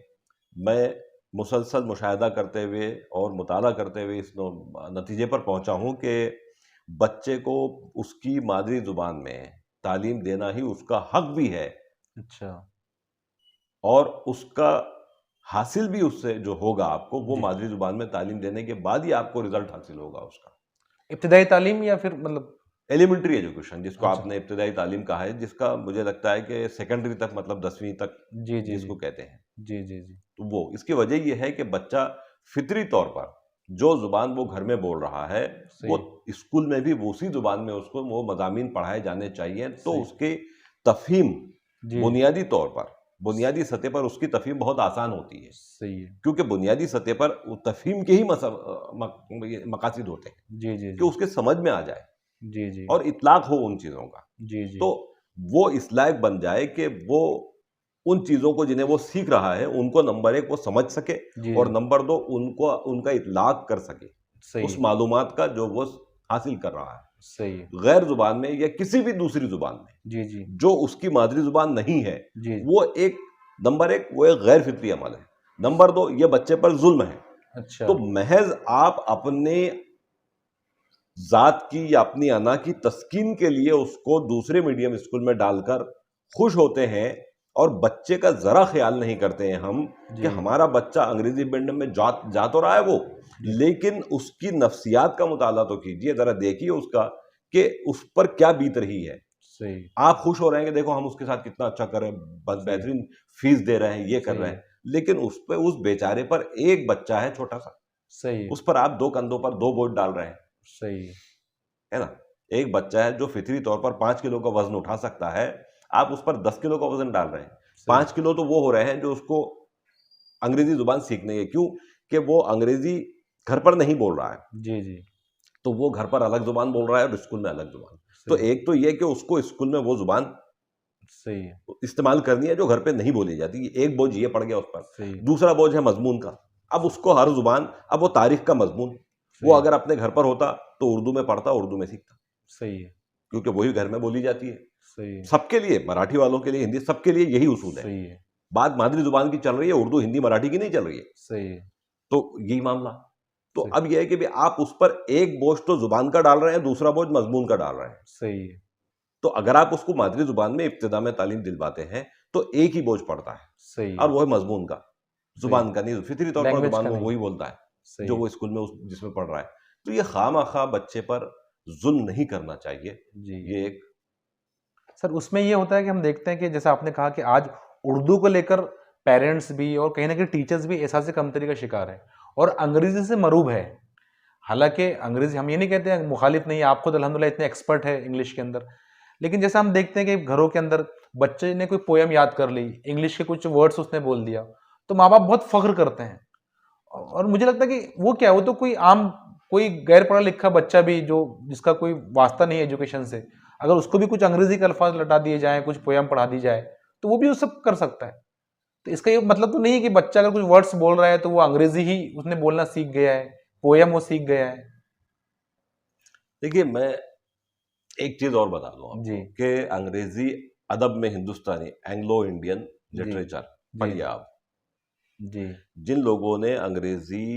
मैं मुसलसल मुशाहिदा करते हुए और मुताला करते हुए इस नतीजे पर पहुँचा हूँ कि बच्चे को उसकी मादरी ज़ुबान में तालीम देना ही उसका हक भी है, अच्छा। और उसका हासिल भी उससे जो होगा आपको, वो जी। मादरी ज़ुबान में तालीम देने के बाद ही आपको रिज़ल्ट हासिल होगा उसका। इब्तिदाई तालीम या फिर मतलब एलिमेंट्री एजुकेशन, जिसको अच्छा। आपने इब्तिदाई तालीम कहा है, जिसका मुझे लगता है कि सेकेंडरी तक, मतलब 10वीं तक जी, जी, जी। जिसको कहते हैं। जी, जी, जी। तो वो इसकी वजह ये है कि बच्चा फितरी तौर पर जो ज़ुबान वो घर में बोल रहा है, वो सही, स्कूल में भी वो उसी ज़ुबान में उसको वो मज़ामीन पढ़ाए जाने चाहिए, तो सही। उसकी तफ़हीम जी, जी। बुनियादी तौर पर, बुनियादी सतह पर उसकी तफ़हीम बहुत आसान होती है। सही है। क्योंकि बुनियादी सतह पर वो तफ़हीम के ही मकासद होते हैं जी, जी, कि जी। उसके समझ में आ जाए जी, जी। और इत्लाक़ हो उन चीज़ों का। जी, जी। तो वो इस लायक बन जाए कि वो उन चीज़ों को जिन्हें वो सीख रहा है, उनको नंबर 1 वो समझ सके, जी, और जी। नंबर 2 उनको उनका इत्लाक़ कर सके, सही उस है। मालूमात का जो वो हासिल कर रहा है। सही है। गैर ज़ुबान में या किसी भी दूसरी ज़ुबान में, जी, जी। जो उसकी मादरी ज़ुबान नहीं है, जी। वो एक नंबर 1 वो एक गैर फितरी अमल है। नंबर 2 ये बच्चे पर ज़ुल्म है। अच्छा। तो महज़ आप अपने ज़ात की या अपनी अना की तस्कीन के लिए उसको दूसरे मीडियम स्कूल में डालकर खुश होते हैं, और बच्चे का ज़रा ख़्याल नहीं करते हैं हम कि जी। हमारा बच्चा अंग्रेज़ी मीडियम में जा तो रहा है वो, जी। लेकिन उसकी नफ्सियात का मुताला तो कीजिए, ज़रा देखिए उसका कि उस पर क्या बीत रही है। सही, आप खुश हो रहे हैं कि देखो हम उसके साथ कितना अच्छा कर रहे हैं, बस सही, बेहतरीन फ़ीस दे रहे हैं, ये कर सही रहे है। हैं। लेकिन उस बेचारे पर एक बच्चा है छोटा-सा, सही है। उस पर आप 2 कंधों पर 2 बोझ डाल रहे हैं। सही है। है ना? एक बच्चा है जो फितरी तौर पर 5 किलो का वज़न उठा सकता है, आप उस पर 10 किलो का वज़न डाल रहे हैं। सही। 5 किलो तो वो हो रहे हैं जो उसको अंग्रेज़ी ज़ुबान सीखनी है। क्यों? कि वो अंग्रेज़ी घर पर नहीं बोल रहा है, जी, जी। तो वो घर पर अलग ज़ुबान बोल रहा है और स्कूल में अलग ज़ुबान। तो सही, एक तो ये कि उसको स्कूल में वो ज़ुबान सही है। इस्तेमाल करनी है जो घर पे नहीं बोली जाती। एक बोझ ये पड़ गया उस पर। सही, दूसरा बोझ है मज़मून का। अब उसको हर ज़ुबान, अब वो तारीख़ का मज़मून, वो सही, अगर अपने घर पर होता तो उर्दू में पढ़ता, उर्दू में सीखता, सही है। क्योंकि वही घर में बोली जाती है। सही है। सबके लिए, मराठी वालों के लिए, हिंदी, सबके लिए यही उसूल है। सही है। बात मादरी ज़ुबान की चल रही है, उर्दू, हिंदी, मराठी की नहीं चल रही है। सही है। तो यही मामला। तो सही, अब ये है कि भई आप उस पर एक बोझ तो ज़ुबान का डाल रहे हैं, दूसरा बोझ मज़मून का डाल रहे हैं। सही है। तो अगर आप उसको मादरी जुबान में इब्तिदा में तालीम दिलवाते हैं तो एक ही बोझ पड़ता है, सही और है, वो है मजमून का, जुबान का नहीं। फितरी तौर पर लैंग्वेज जुबान का वो नहीं। वही बोलता है सही जो है। वो स्कूल में जिसमें पढ़ रहा है। तो ये खामखा बच्चे पर जुल्म नहीं करना चाहिए। जी। ये एक सर उसमें ये होता है कि हम देखते हैं कि जैसा आपने कहा कि आज उर्दू को लेकर पेरेंट्स भी और कहीं न कहीं टीचर्स भी एहसास कमतरी का शिकार हैं और अंग्रेज़ी से मरूब है। हालाँकि अंग्रेज़ी हम ये नहीं कहते हैं मुखालिफ नहीं है, आप खुद अल्हम्दुलिल्लाह इतने एक्सपर्ट हैं इंग्लिश के अंदर। लेकिन जैसा हम देखते हैं कि घरों के अंदर बच्चे ने कोई पोएम याद कर ली, इंग्लिश के कुछ वर्ड्स उसने बोल दिया, तो माँ-बाप बहुत फ़ख्र करते हैं। और मुझे लगता है कि वो क्या है, वो तो कोई आम कोई गैर पढ़ा लिखा बच्चा भी जो जिसका कोई वास्ता नहीं है एजुकेशन से, अगर उसको भी कुछ अंग्रेजी के अल्फाज लौटा दिए जाएं, कुछ पोयम पढ़ा दी जाए, तो वो भी वो सब कर सकता है। तो इसका ये मतलब तो नहीं है कि बच्चा अगर कुछ वर्ड्स बोल रहा है तो वो अंग्रेजी ही उसने बोलना सीख गया है, पोयम वो सीख गया है। देखिए, मैं एक चीज और बता दूं जी। आपको कि अंग्रेजी अदब में हिंदुस्तानी एंग्लो इंडियन जी। लिटरेचर जी। पढ़िए आप। जी। जिन लोगों ने अंग्रेजी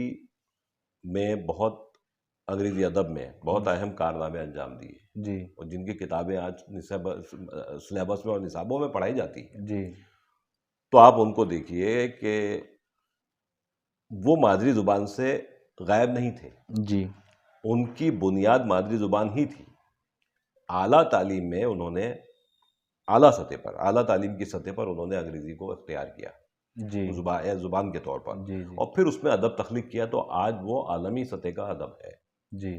में बहुत अंग्रेजी अदब में बहुत अहम कारनामे अंजाम दिए जी। और जिनकी किताबें आज सिलेबस में और निसाबों में पढ़ाई जाती हैं, जी। तो आप उनको देखिए कि वो मादरी जुबान से गायब नहीं थे। जी। उनकी बुनियाद मादरी जुबान ही थी। आला तालीम में उन्होंने आला तालीम की सतह पर उन्होंने अंग्रेजी को इख्तियार किया जी। जुबान के तौर पर, जी। जी। और फिर उसमें अदब तख्लीक किया, तो आज वो आलमी सतह का अदब है। जी।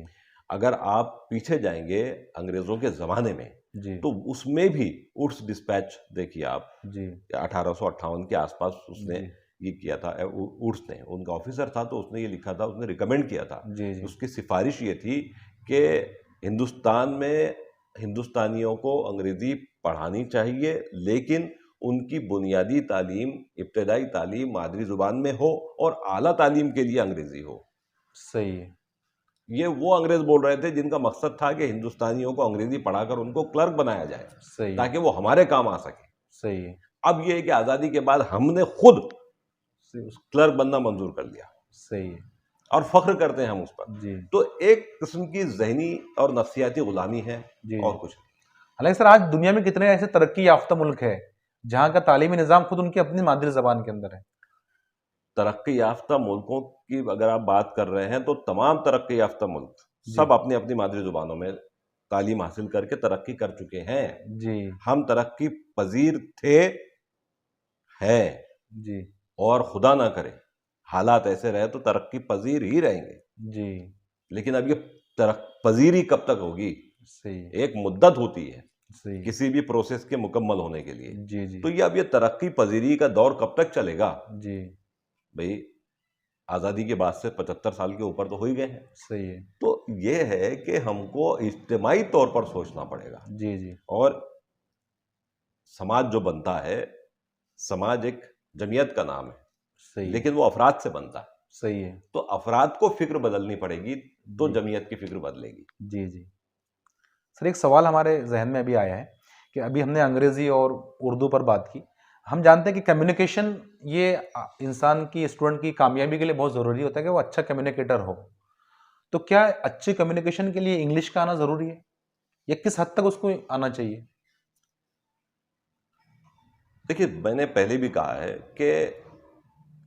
अगर आप पीछे जाएंगे अंग्रेजों के ज़माने में, जी। तो उसमें भी उड्स डिस्पैच देखिए आप, जी। 1858 के आसपास उसने जी। ये किया था। उड्स ने, उनका ऑफिसर था, तो उसने ये लिखा था, उसने रिकमेंड किया था। जी। जी। उसकी सिफारिश ये थी कि हिंदुस्तान में हिंदुस्तानियों को अंग्रेज़ी पढ़ानी चाहिए, लेकिन उनकी बुनियादी तालीम, इब्तदाई तालीम मादरी ज़ुबान में हो और आला तालीम के लिए अंग्रेज़ी हो। सही है। ये वो अंग्रेज बोल रहे थे जिनका मकसद था कि हिंदुस्तानियों को अंग्रेजी पढ़ाकर उनको क्लर्क बनाया जाए, सही है। ताकि वो हमारे काम आ सके। सही है। अब ये है कि आज़ादी के बाद हमने खुद सही। क्लर्क बनना मंजूर कर लिया सही है। और फख्र करते हैं हम उस पर। जी। तो एक किस्म की ज़हनी और नफ्सियाती गुलामी है, जी। और कुछ नहीं। हालांकि सर आज दुनिया में कितने ऐसे तरक्की याफ्ता मुल्क है जहाँ का तालीमी निज़ाम खुद उनकी अपनी मादरी ज़बान के अंदर है। तरक्की याफ्ता मुल्कों की अगर आप बात कर रहे हैं, तो तमाम तरक्की याफ्ता मुल्क जी। सब अपनी अपनी मादरी ज़ुबानों में तालीम हासिल करके तरक्की कर चुके हैं। जी। हम तरक्की पजीर थे, हैं, जी। और खुदा ना करे हालात ऐसे रहे तो तरक्की पजीर ही रहेंगे। जी। लेकिन अब ये पजीरी कब तक होगी? सही है। एक मुद्दत होती है सही है। किसी भी प्रोसेस के मुकम्मल होने के लिए। जी। जी। तो ये अब ये तरक्की पजीरी का दौर कब तक चलेगा? जी। भाई, आज़ादी के बाद से 75 साल के ऊपर तो हो ही गए हैं। सही है। तो ये है कि हमको इज्तिमाई तौर पर सोचना पड़ेगा। जी। जी। और समाज जो बनता है, समाज एक जमीयत का नाम है, सही है। लेकिन वो अफराद से बनता है। सही है। तो अफराद को फिक्र बदलनी पड़ेगी, तो जी। जमीयत की फिक्र बदलेगी। जी। जी। सर एक सवाल हमारे जहन में अभी आया है कि अभी हमने अंग्रेज़ी और उर्दू पर बात की। हम जानते हैं कि कम्युनिकेशन ये इंसान की स्टूडेंट की कामयाबी के लिए बहुत ज़रूरी होता है कि वो अच्छा कम्युनिकेटर हो। तो क्या अच्छी कम्युनिकेशन के लिए इंग्लिश का आना ज़रूरी है या किस हद तक उसको आना चाहिए? देखिए, मैंने पहले भी कहा है कि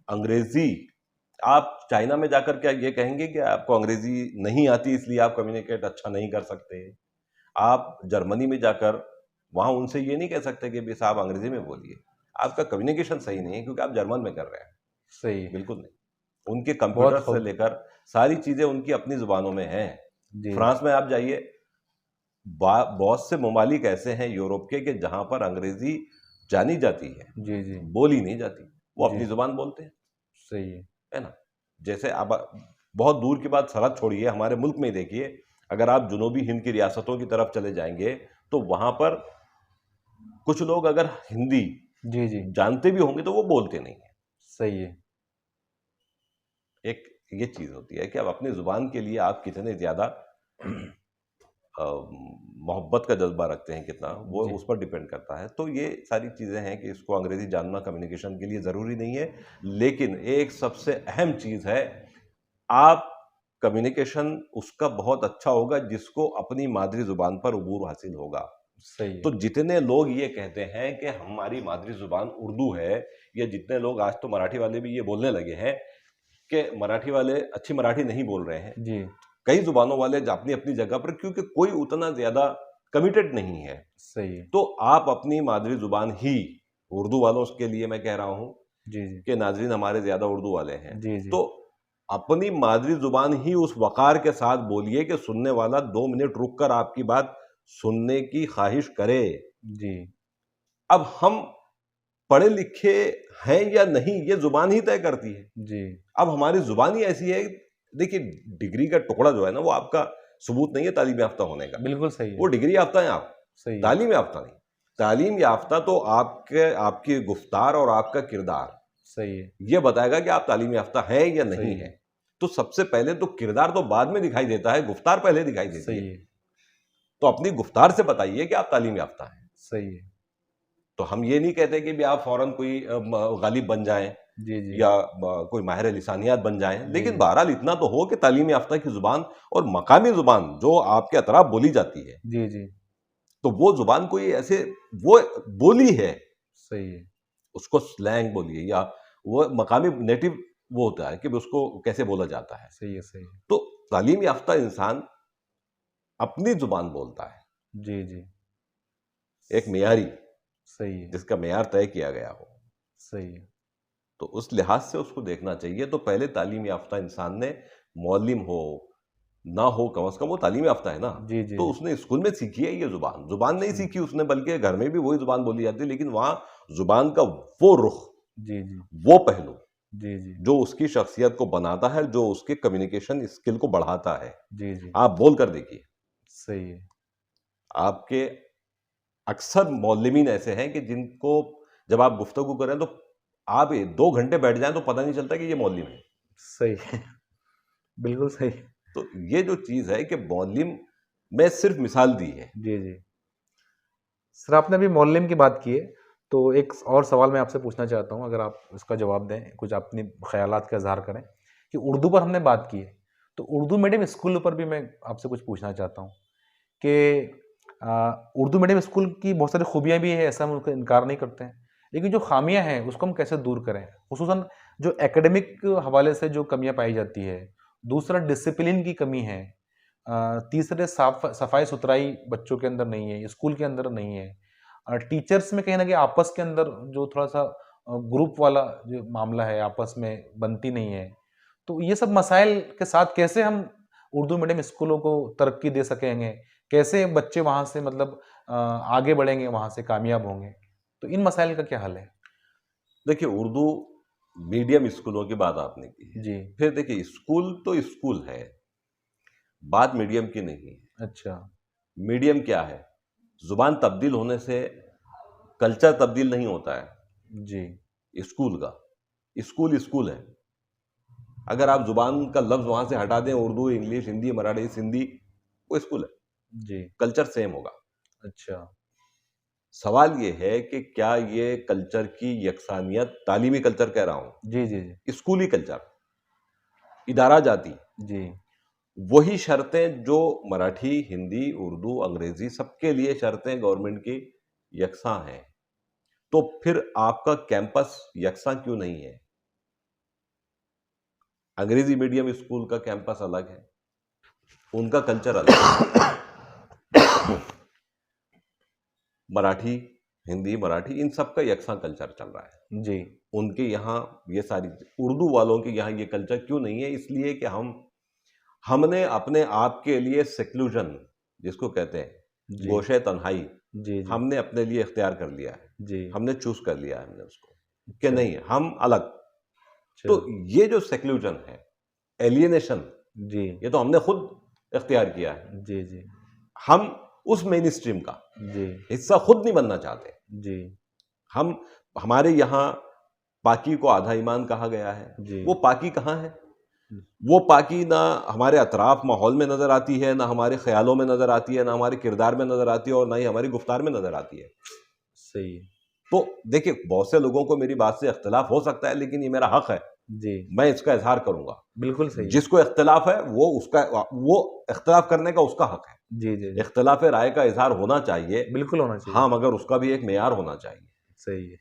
अंग्रेजी, आप चाइना में जाकर क्या ये कहेंगे कि आपको अंग्रेजी नहीं आती इसलिए आप कम्युनिकेट अच्छा नहीं कर सकते? आप जर्मनी में जाकर वहां उनसे ये नहीं कह सकते कि भाई साहब अंग्रेजी में बोलिए, आपका कम्युनिकेशन सही नहीं है क्योंकि आप जर्मन में कर रहे हैं। सही है। बिल्कुल नहीं। उनके बहुत कंप्यूटर से खूब। लेकर सारी चीजें उनकी अपनी जुबानों में हैं। जी। फ्रांस में आप जाइए, बहुत से ममालिक ऐसे हैं यूरोप के कि जहां पर अंग्रेजी जानी जाती है, जी। जी। बोली नहीं जाती, वो जी। अपनी जुबान बोलते हैं। सही है। है ना? जैसे अब बहुत दूर की बात सरहद छोड़िए, हमारे मुल्क में ही देखिए, अगर आप जुनूबी हिंद की रियासतों की तरफ चले जाएंगे, तो वहां पर कुछ लोग अगर हिंदी जी। जी। जानते भी होंगे तो वो बोलते नहीं है। सही है। एक ये चीज होती है कि अब अपनी जुबान के लिए आप कितने ज्यादा मोहब्बत का जज्बा रखते हैं, कितना वो जी। उस पर डिपेंड करता है। तो ये सारी चीज़ें हैं कि इसको अंग्रेज़ी जानना कम्युनिकेशन के लिए ज़रूरी नहीं है, लेकिन एक सबसे अहम चीज़ है, आप कम्युनिकेशन उसका बहुत अच्छा होगा जिसको अपनी मादरी ज़ुबान पर उबूर हासिल होगा। सही है। तो जितने लोग ये कहते हैं कि हमारी मादरी जुबान उर्दू है, या जितने लोग, आज तो मराठी वाले भी ये बोलने लगे हैं कि मराठी वाले अच्छी मराठी नहीं बोल रहे हैं, जी, कई जुबानों वाले अपनी अपनी जगह पर, क्योंकि कोई उतना ज्यादा कमिटेड नहीं है। सही है। तो आप अपनी मादरी जुबान ही, उर्दू वालों के लिए मैं कह रहा हूं जी, जी। कि नाजरीन हमारे ज्यादा उर्दू वाले हैं, जी, जी। तो अपनी मादरी जुबान ही उस वकार के साथ बोलिए कि सुनने वाला 2 मिनट रुककर आपकी बात सुनने की ख्वाहिश करे। जी, अब हम पढ़े लिखे हैं या नहीं, ये जुबान ही तय करती है। जी। अब हमारी जुबान ही ऐसी है। देखिए, डिग्री का टुकड़ा जो है ना, वो आपका सबूत नहीं है तालीम याफ्ता होने का। बिल्कुल सही वो है। डिग्री याफ्ता है आप, सही है। तालीम याफ्ता नहीं। तालीम याफ्ता तो आपकी गुफ्तार और आपका किरदार सही है। ये बताएगा कि आप तालीम याफ्ता हैं या सही नहीं है। है। तो सबसे पहले तो किरदार तो बाद में दिखाई देता है, गुफ्तार पहले दिखाई देती सही है। है। तो अपनी गुफ्तार से बताइए कि आप तालीम याफ्ता हैं। सही है। तो हम ये नहीं कहते कि भी आप फौरन कोई गालिब बन जाएं जी, जी। या कोई माहिर लिसानियात बन जाएं, जी, लेकिन जी। बहरहाल इतना तो हो कि तालीम याफ्ता की जुबान और मकामी जुबान जो आपके अतराफ बोली जाती है, जी, जी। तो वो जुबान कोई ऐसे, वो बोली है, सही है। उसको स्लैंग बोलिए या वो मकामी नेटिव, वो होता है कि उसको कैसे बोला जाता है। सही है। सही है। तो तालीम याफ्ता इंसान अपनी जुबान बोलता है, जी, जी। एक मेयारी, सही है। जिसका मेयार तय किया गया हो। सही है। तो उस लिहाज से उसको देखना चाहिए। तो पहले तालीम याफ्ता इंसान ने, मौलिम हो ना हो, कम से कम वो तालीम याफ्ता है ना, जी, जी, तो जी। उसने स्कूल में सीखी है ये जुबान। जुबान नहीं सही। सीखी उसने, बल्कि घर में भी वही जुबान बोली जाती है, लेकिन वहां जुबान का वो रुख, जी, जी। वो पहलू जी, जी। जो उसकी शख्सियत को बनाता है, जो उसके कम्युनिकेशन स्किल को बढ़ाता है, जी, जी। आप बोल कर देखिए। सही है। आपके अक्सर मौलमीन ऐसे हैं कि जिनको जब आप गुफ्तगू करें तो आप 2 घंटे बैठ जाएं तो पता नहीं चलता कि ये मौलम है। सही है। बिल्कुल सही। तो ये जो चीज है कि मौलम में सिर्फ मिसाल दी है। जी, जी। सर, आपने अभी मौल्लिम की बात की है, तो एक और सवाल मैं आपसे पूछना चाहता हूँ, अगर आप इसका जवाब दें, कुछ अपने ख़यालात का इज़हार करें कि उर्दू पर हमने बात की है, तो उर्दू मीडियम स्कूल पर भी मैं आपसे कुछ पूछना चाहता हूँ कि उर्दू मीडियम स्कूल की बहुत सारी खूबियाँ भी हैं, ऐसा हम उनका इनकार नहीं करते हैं, लेकिन जो ख़ामियाँ हैं, उसको हम कैसे दूर करें? ख़ुसूसन जो एकेडमिक हवाले से जो कमियाँ पाई जाती है, दूसरा डिसिप्लिन की कमी है, तीसरे सफाई-सुथराई बच्चों के अंदर नहीं है, स्कूल के अंदर नहीं है। टीचर्स में कहीं न कहीं आपस के अंदर जो थोड़ा-सा ग्रुप वाला जो मामला है, आपस में बनती नहीं है। तो ये सब मसाइल के साथ कैसे हम उर्दू मीडियम स्कूलों को तरक्की दे सकेंगे? कैसे बच्चे वहाँ से मतलब आगे बढ़ेंगे, वहाँ से कामयाब होंगे? तो इन मसाइल का क्या हल है? देखिए, उर्दू मीडियम स्कूलों की बात आपने की है। जी। फिर देखिए, स्कूल तो स्कूल है, बात मीडियम की नहीं है। अच्छा। मीडियम क्या है? जुबान तब्दील होने से कल्चर तब्दील नहीं होता जी। है स्कूल का। स्कूल स्कूल है। अगर आप जुबान का लफ्ज वहां से हटा दें, उर्दू, इंग्लिश, हिंदी, मराठी, सिंधी, वो स्कूल है, जी। कल्चर सेम होगा। अच्छा। सवाल ये है कि क्या ये कल्चर की यकसानियत, तालीमी कल्चर कह रहा जी, जी, जी। हूं, स्कूली कल्चर, इदारा जाती, जी। वही शर्तें जो मराठी, हिंदी, उर्दू, अंग्रेजी सबके लिए शर्तें गवर्नमेंट की यकसा हैं, तो फिर आपका कैंपस यकसा क्यों नहीं है? अंग्रेजी मीडियम स्कूल का कैंपस अलग है, उनका कल्चर अलग है। मराठी, हिंदी, मराठी, इन सब का यकसा कल्चर चल रहा है। जी। उनके यहाँ ये सारी, उर्दू वालों के यहाँ ये कल्चर क्यों नहीं है? इसलिए कि हमने अपने आप के लिए सेक्लूजन, जिसको कहते हैं जी। गोशे तन्हाई, जी, जी। हमने अपने लिए इख्तियार कर लिया है। जी। हमने चूज कर लिया है हमने उसको, कि अच्छा। नहीं, हम अलग। तो अच्छा। ये जो सेक्लूजन है, एलियनेशन, जी। ये तो हमने खुद इख्तियार किया है। जी, जी। हम उस मेन स्ट्रीम का जी। हिस्सा खुद नहीं बनना चाहते। जी। हम, हमारे यहाँ पाकी को आधा ईमान कहा गया है। जी। वो पाकी कहाँ है? वो पाकी ना हमारे अतराफ माहौल में नजर आती है, ना हमारे ख्यालों में नजर आती है, ना हमारे किरदार में नजर आती है, और ना ही हमारी गुफ्तार में नजर आती है। सही है। तो देखिए, बहुत से लोगों को मेरी बात से इख्तिलाफ हो सकता है, लेकिन ये मेरा हक है जी, मैं इसका इज़हार करूँगा। बिल्कुल सही है। जिसको इख्तिलाफ़ है वो इख्तिलाफ़ करने का उसका हक है। जी, जी, जी। इख्तिलाफ़ राय का इज़हार होना चाहिए, बिल्कुल होना चाहिए। हाँ, मगर उसका भी एक मेयार होना चाहिए। सही है।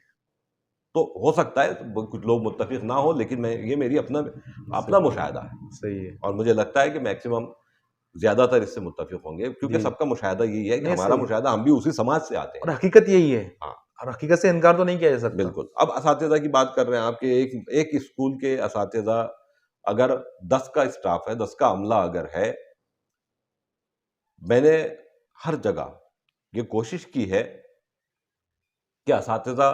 तो हो सकता है कुछ लोग मुत्तफ़िक़ ना हों, लेकिन ये मेरी अपना अपना सही मुशाहिदा है सही है। और मुझे लगता है कि मैक्सिमम ज़्यादातर इससे मुत्तफ़िक़ होंगे, क्योंकि जी, सबका मुशाहिदा यही है कि नहीं हमारा सही है मुशाहिदा, हम भी उसी समाज से आते और हैं। हकीकत यही है हाँ, और हकीकत से इनकार तो नहीं किया जा सकता। बिल्कुल। अब असातिज़ा की बात कर रहे हैं, आपके एक एक स्कूल के असातिज़ा अगर 10 का स्टाफ़ है, 10 का अमला अगर है, मैंने हर जगह ये कोशिश की है कि असातिज़ा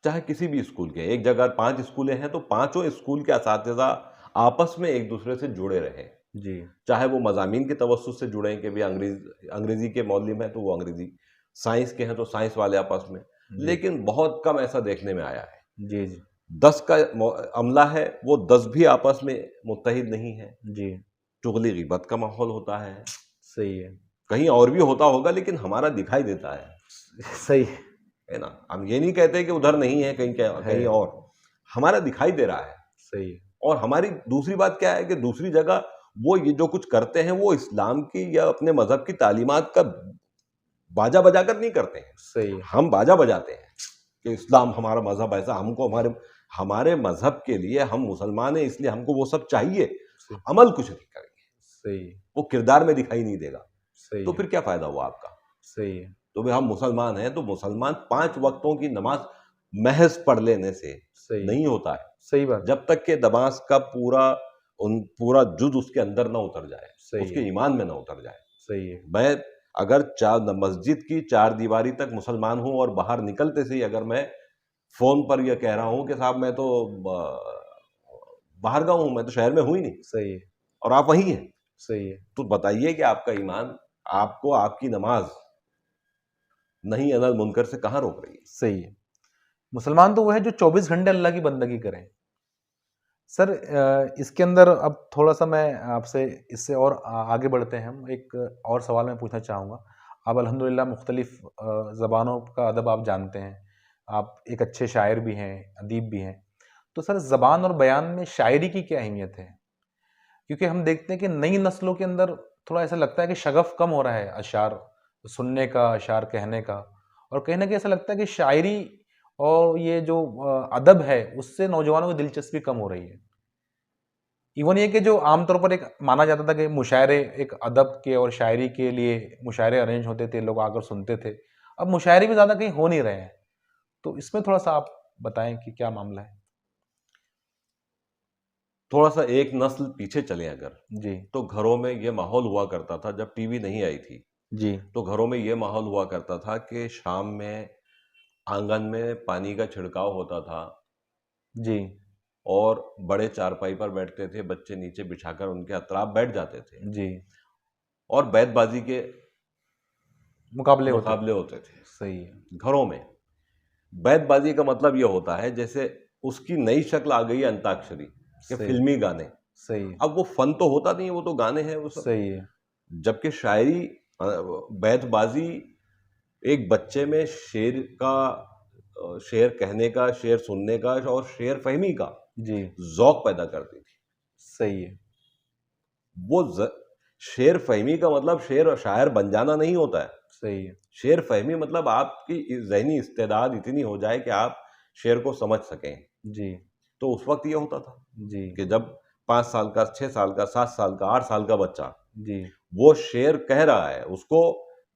चाहे किसी भी स्कूल के, एक जगह 5 स्कूलें हैं तो पाँचों स्कूल के असातिज़ा आपस में एक-दूसरे से जुड़े रहें। जी, चाहे वो मज़ामीन के तवज्जुह से जुड़ें कि भई अंग्रेज़ी के मौलिम हैं तो वो अंग्रेज़ी, साइंस के हैं तो साइंस वाले आपस में, जी, लेकिन बहुत कम ऐसा देखने में आया है। जी, जी, 10 का अमला है, वो 10 भी आपस में मुत्तहिद नहीं है। जी, चुगली गिबत का माहौल होता है, सही है। कहीं और भी होता होगा लेकिन हमारा दिखाई देता सही है। है ना? हम ये नहीं कहते कि उधर नहीं है, है, कहीं और, हमारा दिखाई दे रहा है। सही है, और हमारी दूसरी बात क्या है कि दूसरी जगह वो ये जो कुछ करते हैं वो इस्लाम की या अपने मज़हब की तालीमात का बाजा बजाकर नहीं करते हैं। सही है, हम बाजा बजाते हैं कि इस्लाम हमारा मज़हब ऐसा, हमको हमारे हमारे मज़हब के लिए, हम मुसलमान हैं इसलिए हमको वो सब चाहिए, स अमल कुछ नहीं करेंगे, सही है, वो किरदार में दिखाई नहीं देगा, सही तो है, फिर क्या फ़ायदा हुआ आपका? सही है, तो भई हम मुसलमान हैं, तो मुसलमान 5 वक़्तों की नमाज़ महज़ पढ़ लेने से सही है, नहीं होता है। सही बात है, जब तक कि नमाज़ का पूरा जुज़ उसके अंदर ना उतर जाए, सही उसके है, ईमान में ना उतर जाए। सही है, मैं अगर मस्जिद की चारदीवारी तक मुसलमान हूँ और बाहर निकलते से ही अगर मैं फ़ोन पर ये कह रहा हूँ कि साहब मैं तो बाहरगाँव हूँ, मैं तो शहर में हूँ ही नहीं सही है, और आप वहीं हैं, सही है, तो बताइए कि आपका ईमान आपको आपकी नमाज़ नहीं अनल मुनकर से कहाँ रोक रही है? सही है। मुसलमान तो वो है जो 24 घंटे अल्लाह की बंदगी करें। सर इसके अंदर अब थोड़ा-सा मैं आपसे इससे और आगे बढ़ते हैं हम। एक और सवाल मैं पूछना चाहूँगा। आप अल्हम्दुलिल्लाह मुख्तलिफ़ ज़बानों का अदब आप जानते हैं। आप एक अच्छे शायर भी हैं, अदीब भी हैं। तो सर ज़बान और बयान में शायरी की क्या अहमियत है? क्योंकि हम देखते हैं कि नई नस्लों के अंदर थोड़ा ऐसा लगता है कि शगफ कम हो रहा है अशआर सुनने का, अशआर कहने का और कहीं न कहीं ऐसा लगता है कि शायरी और ये जो अदब है, उससे नौजवानों की दिलचस्पी कम हो रही है। इवन ये कि जो आमतौर पर एक माना जाता था कि मुशायरे एक अदब के और शायरी के लिए मुशायरे अरेंज होते थे, लोग आकर सुनते थे। अब मुशायरे भी ज़्यादा कहीं हो नहीं रहे हैं। तो इसमें थोड़ा-सा आप बताएँ कि क्या मामला है? थोड़ा-सा एक नस्ल पीछे चलें अगर, जी, तो घरों में ये माहौल हुआ करता था जब टीवी नहीं आई थी, जी, तो घरों में ये माहौल हुआ करता था कि शाम में आंगन में पानी का छिड़काव होता था जी, और बड़े चारपाई पर बैठते थे, बच्चे नीचे बिछाकर उनके अतराफ बैठ जाते थे जी। और बैतबाजी के मुकाबले होते थे। मुकाबले होते थे, सही है। घरों में। बैतबाजी का मतलब ये होता है जैसे उसकी नई शक्ल आ गई है अंताक्षरी के सही, फ़िल्मी गाने। सही है, अब वो फ़न तो होता नहीं है, वो तो गाने हैं वो सब। सही है। जबकि शायरी बैतबाज़ी एक बच्चे में शेर कहने का, शेर सुनने का और शेर फ़हमी का जी, ज़ौक़ पैदा करती थी। सही है, वो ज़ शेर फ़हमी का मतलब शेर और शायर बन जाना नहीं होता है। सही है। शेर फ़हमी मतलब आपकी ज़हनी इस्तेदाद इतनी हो जाए कि आप शेर को समझ सकें। जी, तो उस वक़्त ये होता था जी, कि जब 5 साल का, 6 साल का, 7 साल का, 8 साल का बच्चा जी, वो शेर कह रहा है, उसको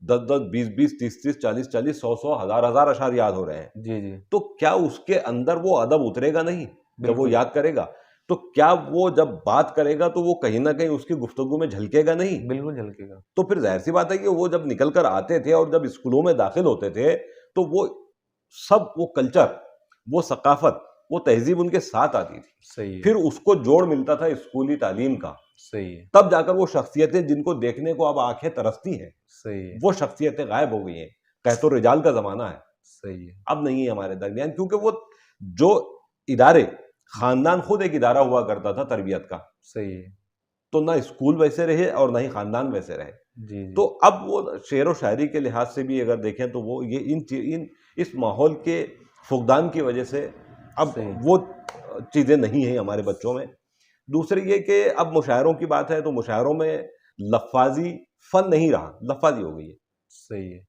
10-10, 20-20, 30-30, 40-40, 100-100, हज़ार-हज़ार अशआर याद हो रहे हैं। जी, जी। तो क्या उसके अंदर वो अदब उतरेगा नहीं, जब वो बिल्कुल, याद करेगा? तो क्या वो जब बात करेगा तो वो कहीं न कहीं उसकी गुफ्तगू में झलकेगा नहीं? बिल्कुल झलकेगा। तो फिर ज़ाहिर-सी बात है कि वो जब निकल कर आते थे और जब स्कूलों में दाखिल होते थे, तो वो कल्चर, वो सकाफ़त, वो तहज़ीब उनके साथ आती थी। सही है, फिर उसको जोड़ मिलता था स्कूली तालीम का। सही है, तब जाकर वो शख्सियतें जिनको देखने को अब आँखें तरसती हैं, सही है, वो शख्सियतें गायब हो गई हैं। कहतो रिजाल का ज़माना है, सही है, अब नहीं है हमारे दरमियान, क्योंकि वो जो इदारे, ख़ानदान खुद एक इदारा हुआ करता था तरबियत का, सही है। तो ना स्कूल वैसे रहे और ना ही ख़ानदान वैसे रहे। जी, जी, तो अब वो शेर व शायरी के लिहाज से भी अगर देखें तो वो ये इन इस माहौल के फुक़दान की वजह से अब सही है, वो चीज़ें नहीं हैं हमारे बच्चों में। दूसरी ये कि अब मुशायरों की बात है तो मुशायरों में लफ़्फ़ाज़ी फ़न नहीं रहा, लफ़्फ़ाज़ी हो गई है। सही है।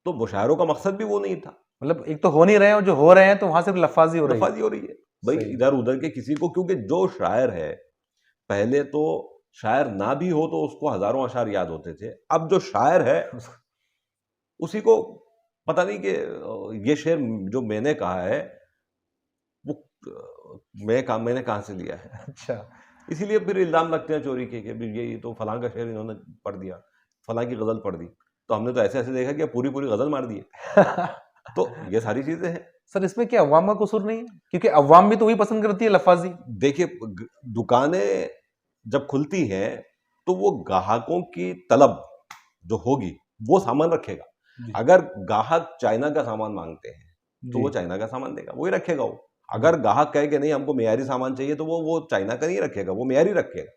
तो मुशायरों का मकसद भी वो नहीं था, मतलब एक तो हो नहीं रहे हैं और जो हो रहे हैं तो वहाँ सिर्फ लफ़्फ़ाज़ी हो रही है। लफ़्फ़ाज़ी हो रही है। भाई सही है। इधर-उधर के किसी को, क्योंकि जो शायर है, पहले तो शायर ना भी हो तो उसको हज़ारों अशआर याद होते थे। अब जो शायर है उसी को पता नहीं कि ये शेर जो मैंने कहा है वो मैंने कहाँ से लिया है। अच्छा। इसीलिए फिर इल्ज़ाम लगते हैं चोरी के कि भी ये तो फलाँ का शेर इन्होंने पढ़ दिया, फलाँ की गज़ल पढ़ दी। तो हमने तो ऐसे-ऐसे देखा कि पूरी-पूरी गज़ल मार दी है। तो ये सारी चीज़ें हैं। सर इसमें क्या अवाम का कसूर नहीं है? क्योंकि अवाम भी तो वही पसंद करती है लफ़्फ़ाज़ी। देखिए दुकानें जब खुलती हैं तो वो ग्राहकों की तलब जो होगी वो सामान रखेगा। जी, अगर ग्राहक चाइना का सामान मांगते हैं तो जी, वो चाइना का सामान देगा, वही रखेगा वो। जी। अगर ग्राहक कहे कि नहीं हमको मेयारी सामान चाहिए तो वो चाइना का नहीं रखेगा, वो मेयारी रखेगा।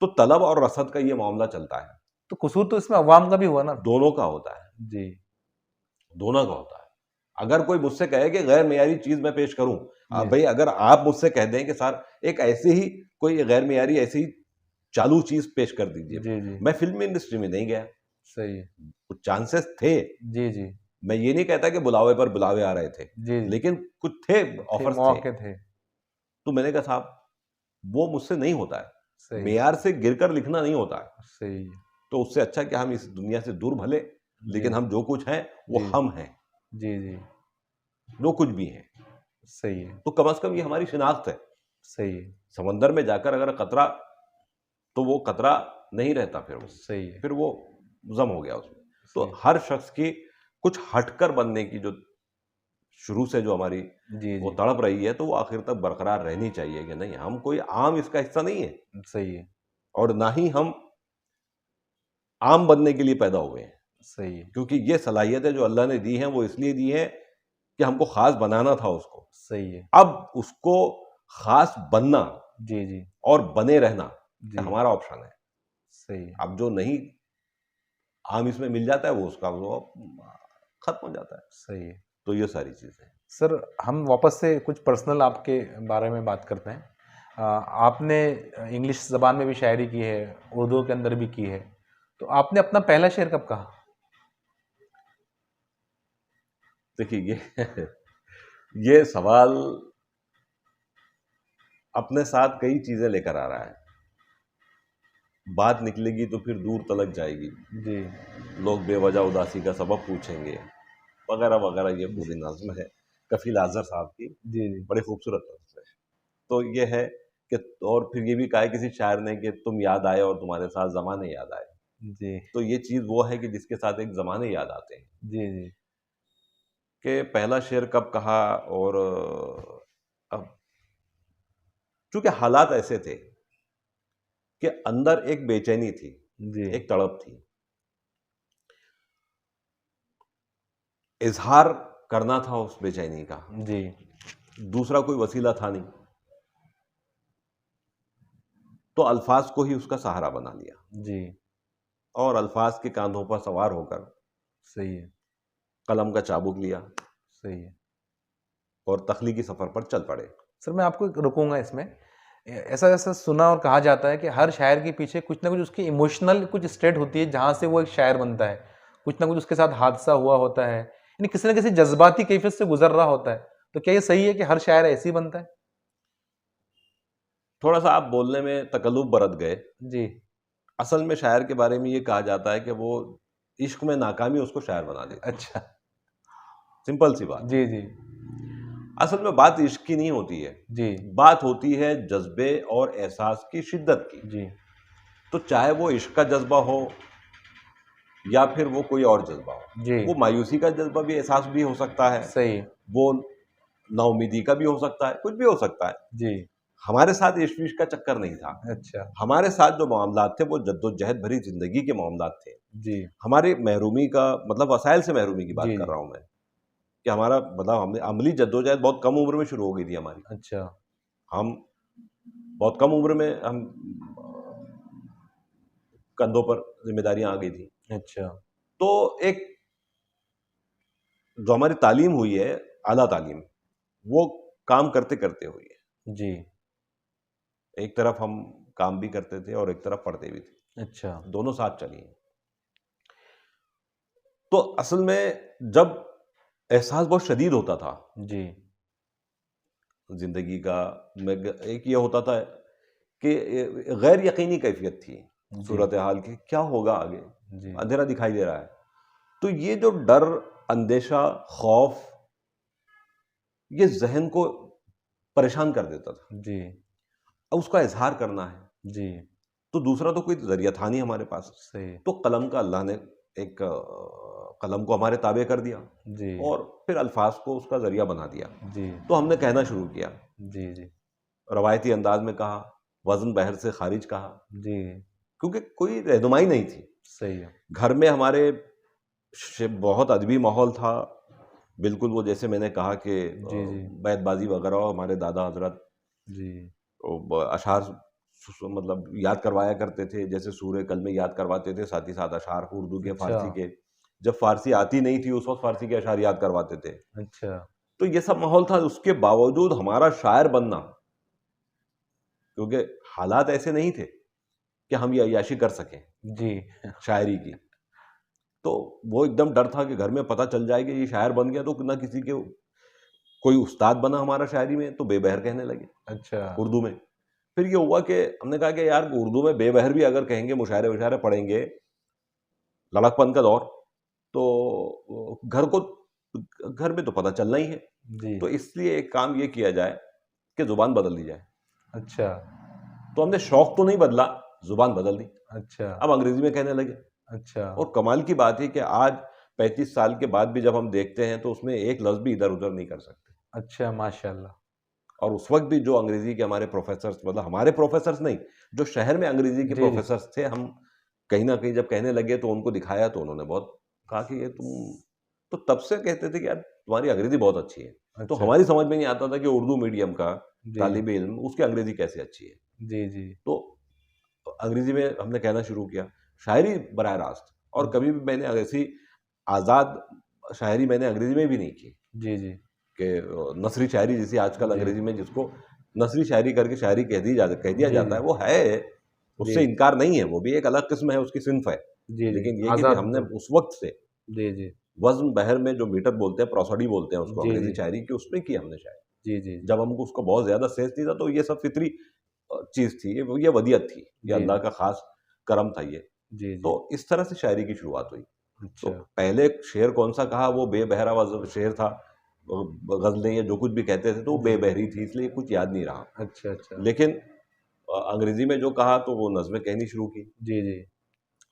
तो तलब और रसद का ये मामला चलता है, तो कसूर तो इसमें अवाम का भी हुआ ना? दोनों का होता है, जी, दोनों का होता है। अगर कोई मुझसे कहे कि गैर मेयारी चीज़ मैं पेश करूँ, जी, भई अगर आप मुझसे कह दें कि सर एक ऐसे ही कोई गैर मेयारी ऐसी ही चालू चीज़ पेश कर दीजिए। जी, जी। मैं फ़िल्म इंडस्ट्री में नहीं गया, सही है। कुछ चांसेस थे। जी, जी। मैं ये नहीं कहता कि बुलावे पर बुलावे आ रहे थे, जी, जी। लेकिन कुछ थे, थे ऑफ़र्स थे। मौके थे। तो मैंने कहा साहब वो मुझसे नहीं होता है, सही, मेयार से गिरकर लिखना नहीं होता है। सही है। तो उससे अच्छा कि हम इस दुनिया से दूर भले, जी, लेकिन हम जो कुछ हैं, वो जी, हम हैं, जी, जी। जो कुछ भी हैं। सही है, तो कम से कम ये हमारी शिनाख्त है। सही है, समंदर में जाकर अगर कतरा, तो वो कतरा नहीं रहता सही है, फिर वो ज़म हो गया उसमें। तो सही है। हर शख्स की कुछ हटकर बनने की जो शुरू से जो हमारी जी, वो जी। तड़प रही है, तो वो आखिर तक बरकरार रहनी चाहिए कि नहीं हम कोई आम इसका हिस्सा नहीं है सही है, और ना ही हम आम बनने के लिए पैदा हुए हैं। सही है, क्योंकि ये सलाहियतें जो अल्लाह ने दी हैं, वो इसलिए दी हैं कि हमको ख़ास बनाना था उसको। सही है। अब उसको ख़ास बनना जी, जी, और बने रहना, ये जी। हमारा ऑप्शन है। सही है, अब जो नहीं आम इसमें मिल जाता है, वो उसका वो खत्म हो जाता है। सही है। तो ये सारी चीज़ें हैं। सर हम वापस से कुछ पर्सनल आपके बारे में बात करते हैं। आपने इंग्लिश ज़बान में भी शायरी की है, उर्दू के अंदर भी की है। तो आपने अपना पहला शेर कब कहा? देखिए ये ये सवाल अपने साथ कई चीज़ें लेकर आ रहा है। बात निकलेगी तो फिर दूर तलक जाएगी। जी, लोग बेवजह उदासी का सबब पूछेंगे, वगैरह-वगैरह ये जी, पूरी नज़्म है, कफ़ील आज़र साहब की, जी, जी, बड़ी खूबसूरत नज़्म है। तो ये है कि और फिर ये भी कहा है किसी शायर ने कि तुम याद आए और तुम्हारे साथ ज़माने याद आए। जी, तो ये चीज़ वो है कि जिसके साथ एक ज़माने याद आते हैं, जी, जी, कि पहला शेर कब कहा और अब चूँकि हालात ऐसे थे कि अंदर एक बेचैनी थी, जी, एक तड़प थी। इज़हार करना था उस बेचैनी का, जी, दूसरा कोई वसीला था नहीं, तो अल्फ़ाज़ को ही उसका सहारा बना लिया जी, और अल्फ़ाज़ के काँधों पर सवार होकर सही है, कलम का चाबुक लिया सही है। और तख्लीकी सफ़र पर चल पड़े। सर मैं आपको रोकूँगा इसमें। ऐसा ऐसा सुना और कहा जाता है कि हर शायर के पीछे कुछ ना कुछ उसकी इमोशनल कुछ स्टेट होती है जहाँ से वो एक शायर बनता है। कुछ ना कुछ उसके साथ हादसा हुआ होता है, यानी किसी न किसी जज़्बाती कैफ़ियत से गुज़र रहा होता है। तो क्या ये सही है कि हर शायर ऐसे ही बनता है? थोड़ा-सा आप बोलने में तकल्लुफ़ बरत गए। जी। असल में शायर के बारे में ये कहा जाता है कि वो इश्क में नाकामी उसको शायर बना देती है। अच्छा। सिंपल सी बात है। जी, जी। असल में बात इश्क की नहीं होती है, जी, बात होती है जज़्बे और एहसास की शिद्दत की। जी, तो चाहे वो इश्क का जज़्बा हो या फिर वो कोई और जज़्बा हो। जी। वो मायूसी का जज़्बा भी एहसास भी हो सकता है, सही है। वो नाउम्मीदी का भी हो सकता है, कुछ भी हो सकता है। जी। हमारे साथ इश्क-विश्क का चक्कर नहीं था। अच्छा। हमारे साथ जो मामलात थे वो जद्दोजहद भरी ज़िंदगी के मामलात थे। जी। हमारी महरूमी का मतलब वसाइल से महरूमी की बात जी, कर जी। रहा हूँ मैं, कि हमारा मतलब हमने अमली जद्दोजहद बहुत कम उम्र में शुरू हो गई थी हमारी। अच्छा। हम बहुत कम उम्र में हम कंधों पर ज़िम्मेदारियाँ आ गई थी। अच्छा। तो एक जो हमारी तालीम हुई है, आला तालीम, वो काम करते-करते हुई है। जी। एक तरफ हम काम भी करते थे और एक तरफ पढ़ते भी थे, अच्छा। दोनों साथ चलिए। तो असल में जब एहसास बहुत शदीद होता था जी। ज़िंदगी का, मैं एक ये होता था कि गैर यकीनी कैफियत थी जी। सूरत हाल की, क्या होगा आगे, जी। अंधेरा दिखाई दे रहा है। तो ये जो डर, अंदेशा, खौफ, ये जहन को परेशान कर देता था। जी। अब उसका इजहार करना है, जी। तो दूसरा तो कोई जरिया था नहीं हमारे पास। सही। तो कलम का अल्लाह ने एक कलम को हमारे ताबे कर दिया जी। और फिर अल्फाज को उसका जरिया बना दिया। जी। तो हमने कहना शुरू किया, जी। जी। रवायती अंदाज में कहा, वज़न बहर से खारिज कहा, जी। क्योंकि कोई रहनुमाई नहीं थी। सही है। घर में हमारे बहुत अदबी माहौल था, बिल्कुल वो जैसे मैंने कहा कि जी। जी। बैतबाजी वगैरह हमारे दादा हजरत जी। अशार मतलब याद करवाया करते थे, जैसे सूरह कल में याद करवाते थे, साथ ही साथ अशार उर्दू के, अच्छा। फारसी के। जब फारसी आती नहीं थी उस वक्त फारसी के अशार याद करवाते थे। अच्छा। तो ये सब माहौल था, उसके बावजूद हमारा शायर बनना, क्योंकि हालात ऐसे नहीं थे कि हम ये अय्याशी कर सकें जी। शायरी की। तो वो एकदम डर था कि घर में पता चल जाए कि ये शायर बन गया, तो ना किसी के, कोई उस्ताद बना हमारा शायरी में तो बेबहर कहने लगे अच्छा। उर्दू में। फिर ये हुआ कि हमने कहा कि यार उर्दू में बेबहर भी अगर कहेंगे, मुशायरे वशायरे पढ़ेंगे, लड़कपन का दौर, तो घर में तो पता चलना ही है। जी। तो इसलिए एक काम ये किया जाए कि जुबान बदल दी जाए। अच्छा। तो हमने शौक तो नहीं बदला, जुबान बदल दी। अच्छा। अब अंग्रेजी में कहने लगे। अच्छा। और कमाल की बात है कि आज 35 साल के बाद भी जब हम देखते हैं तो उसमें एक लफ्ज भी इधर उधर नहीं कर सकते। अच्छा, माशाल्लाह। और उस वक्त भी जो अंग्रेजी के हमारे प्रोफेसर्स, मतलब हमारे प्रोफेसर्स नहीं, जो शहर में अंग्रेजी के जी। जी। प्रोफेसर्स थे, हम कहीं ना कहीं जब कहने लगे तो उनको दिखाया, तो उन्होंने बहुत कहा कि ये तुम, तो तब से कहते थे कि यार तुम्हारी अंग्रेजी बहुत अच्छी है। तो अच्छा। हमारी समझ में नहीं आता था कि उर्दू मीडियम का जी। तालिब इल्म उसकी अंग्रेजी कैसे अच्छी है। जी। जी। तो अंग्रेजी में हमने कहना शुरू किया, शायरी बराह रास्त। और कभी भी मैंने ऐसी आज़ाद शायरी मैंने अंग्रेजी में भी नहीं की जी। जी। कि नसरी शायरी, जिसे आजकल जी। अंग्रेजी में जिसको नसरी शायरी करके शायरी कह दिया जी। जाता जी। है, वो है, जी। उससे इनकार नहीं है, वो भी एक अलग किस्म है, उसकी सिन्फ है। जी। जी। लेकिन ये कि आज़ाद हमने मतलब। उस वक्त से जी। जी। वज़्न बहर में जो मीटर बोलते हैं, प्रोसोडी बोलते हैं उसको जी। अंग्रेजी जी। शायरी की, उसमें की हमने शायरी। जी। जी। जी। जब हमको उसको बहुत ज़्यादा सेंस नहीं था, तो ये सब फितरी चीज़ थी, ये वदियत थी, ये जी। अल्लाह जी। का खास करम था ये। जी। तो जी। इस तरह से शायरी की शुरुआत हुई। तो अच्छा। पहले शेर कौन सा कहा, वो बेबहरा शेर था, गज़लें या जो कुछ भी कहते थे तो वो जी। बेबहरी थी, इसलिए कुछ याद नहीं रहा। अच्छा। अच्छा। लेकिन अंग्रेजी में जो कहा तो वो नज़्में कहनी शुरू की। जी। जी।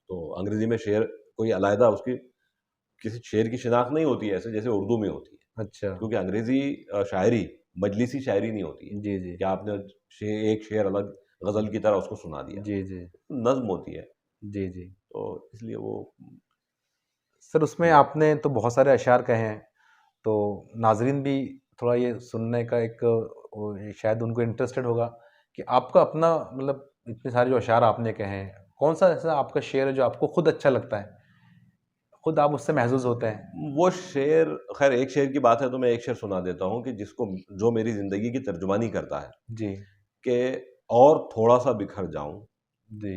तो अंग्रेजी में शेर कोई अलहदा उसकी किसी शेर की शिनाख्त नहीं होती है ऐसे जैसे उर्दू में होती है, अच्छा। क्योंकि अंग्रेजी शायरी मजलिसी शायरी नहीं होती है जी। जी। कि आपने एक शेर अलग गज़ल की तरह उसको सुना दिया, जी। जी। नज़्म होती है। जी। जी। तो इसलिए वो सर, उसमें आपने तो बहुत सारे अशआर कहे हैं, तो नाज़रीन भी थोड़ा ये सुनने का एक शायद उनको इंटरेस्टेड होगा कि आपका अपना मतलब इतने सारे जो अशआर आपने कहे हैं, कौन-सा ऐसा आपका शेर है जो आपको खुद अच्छा लगता है? खुद आप उससे महज़ूज़ होते हैं? वो शेर, खैर एक शेर की बात है तो मैं एक शेर सुना देता हूँ कि जिसको, जो मेरी ज़िंदगी की तर्जुमानी करता है जी। कि और थोड़ा-सा बिखर जाऊँ, जी।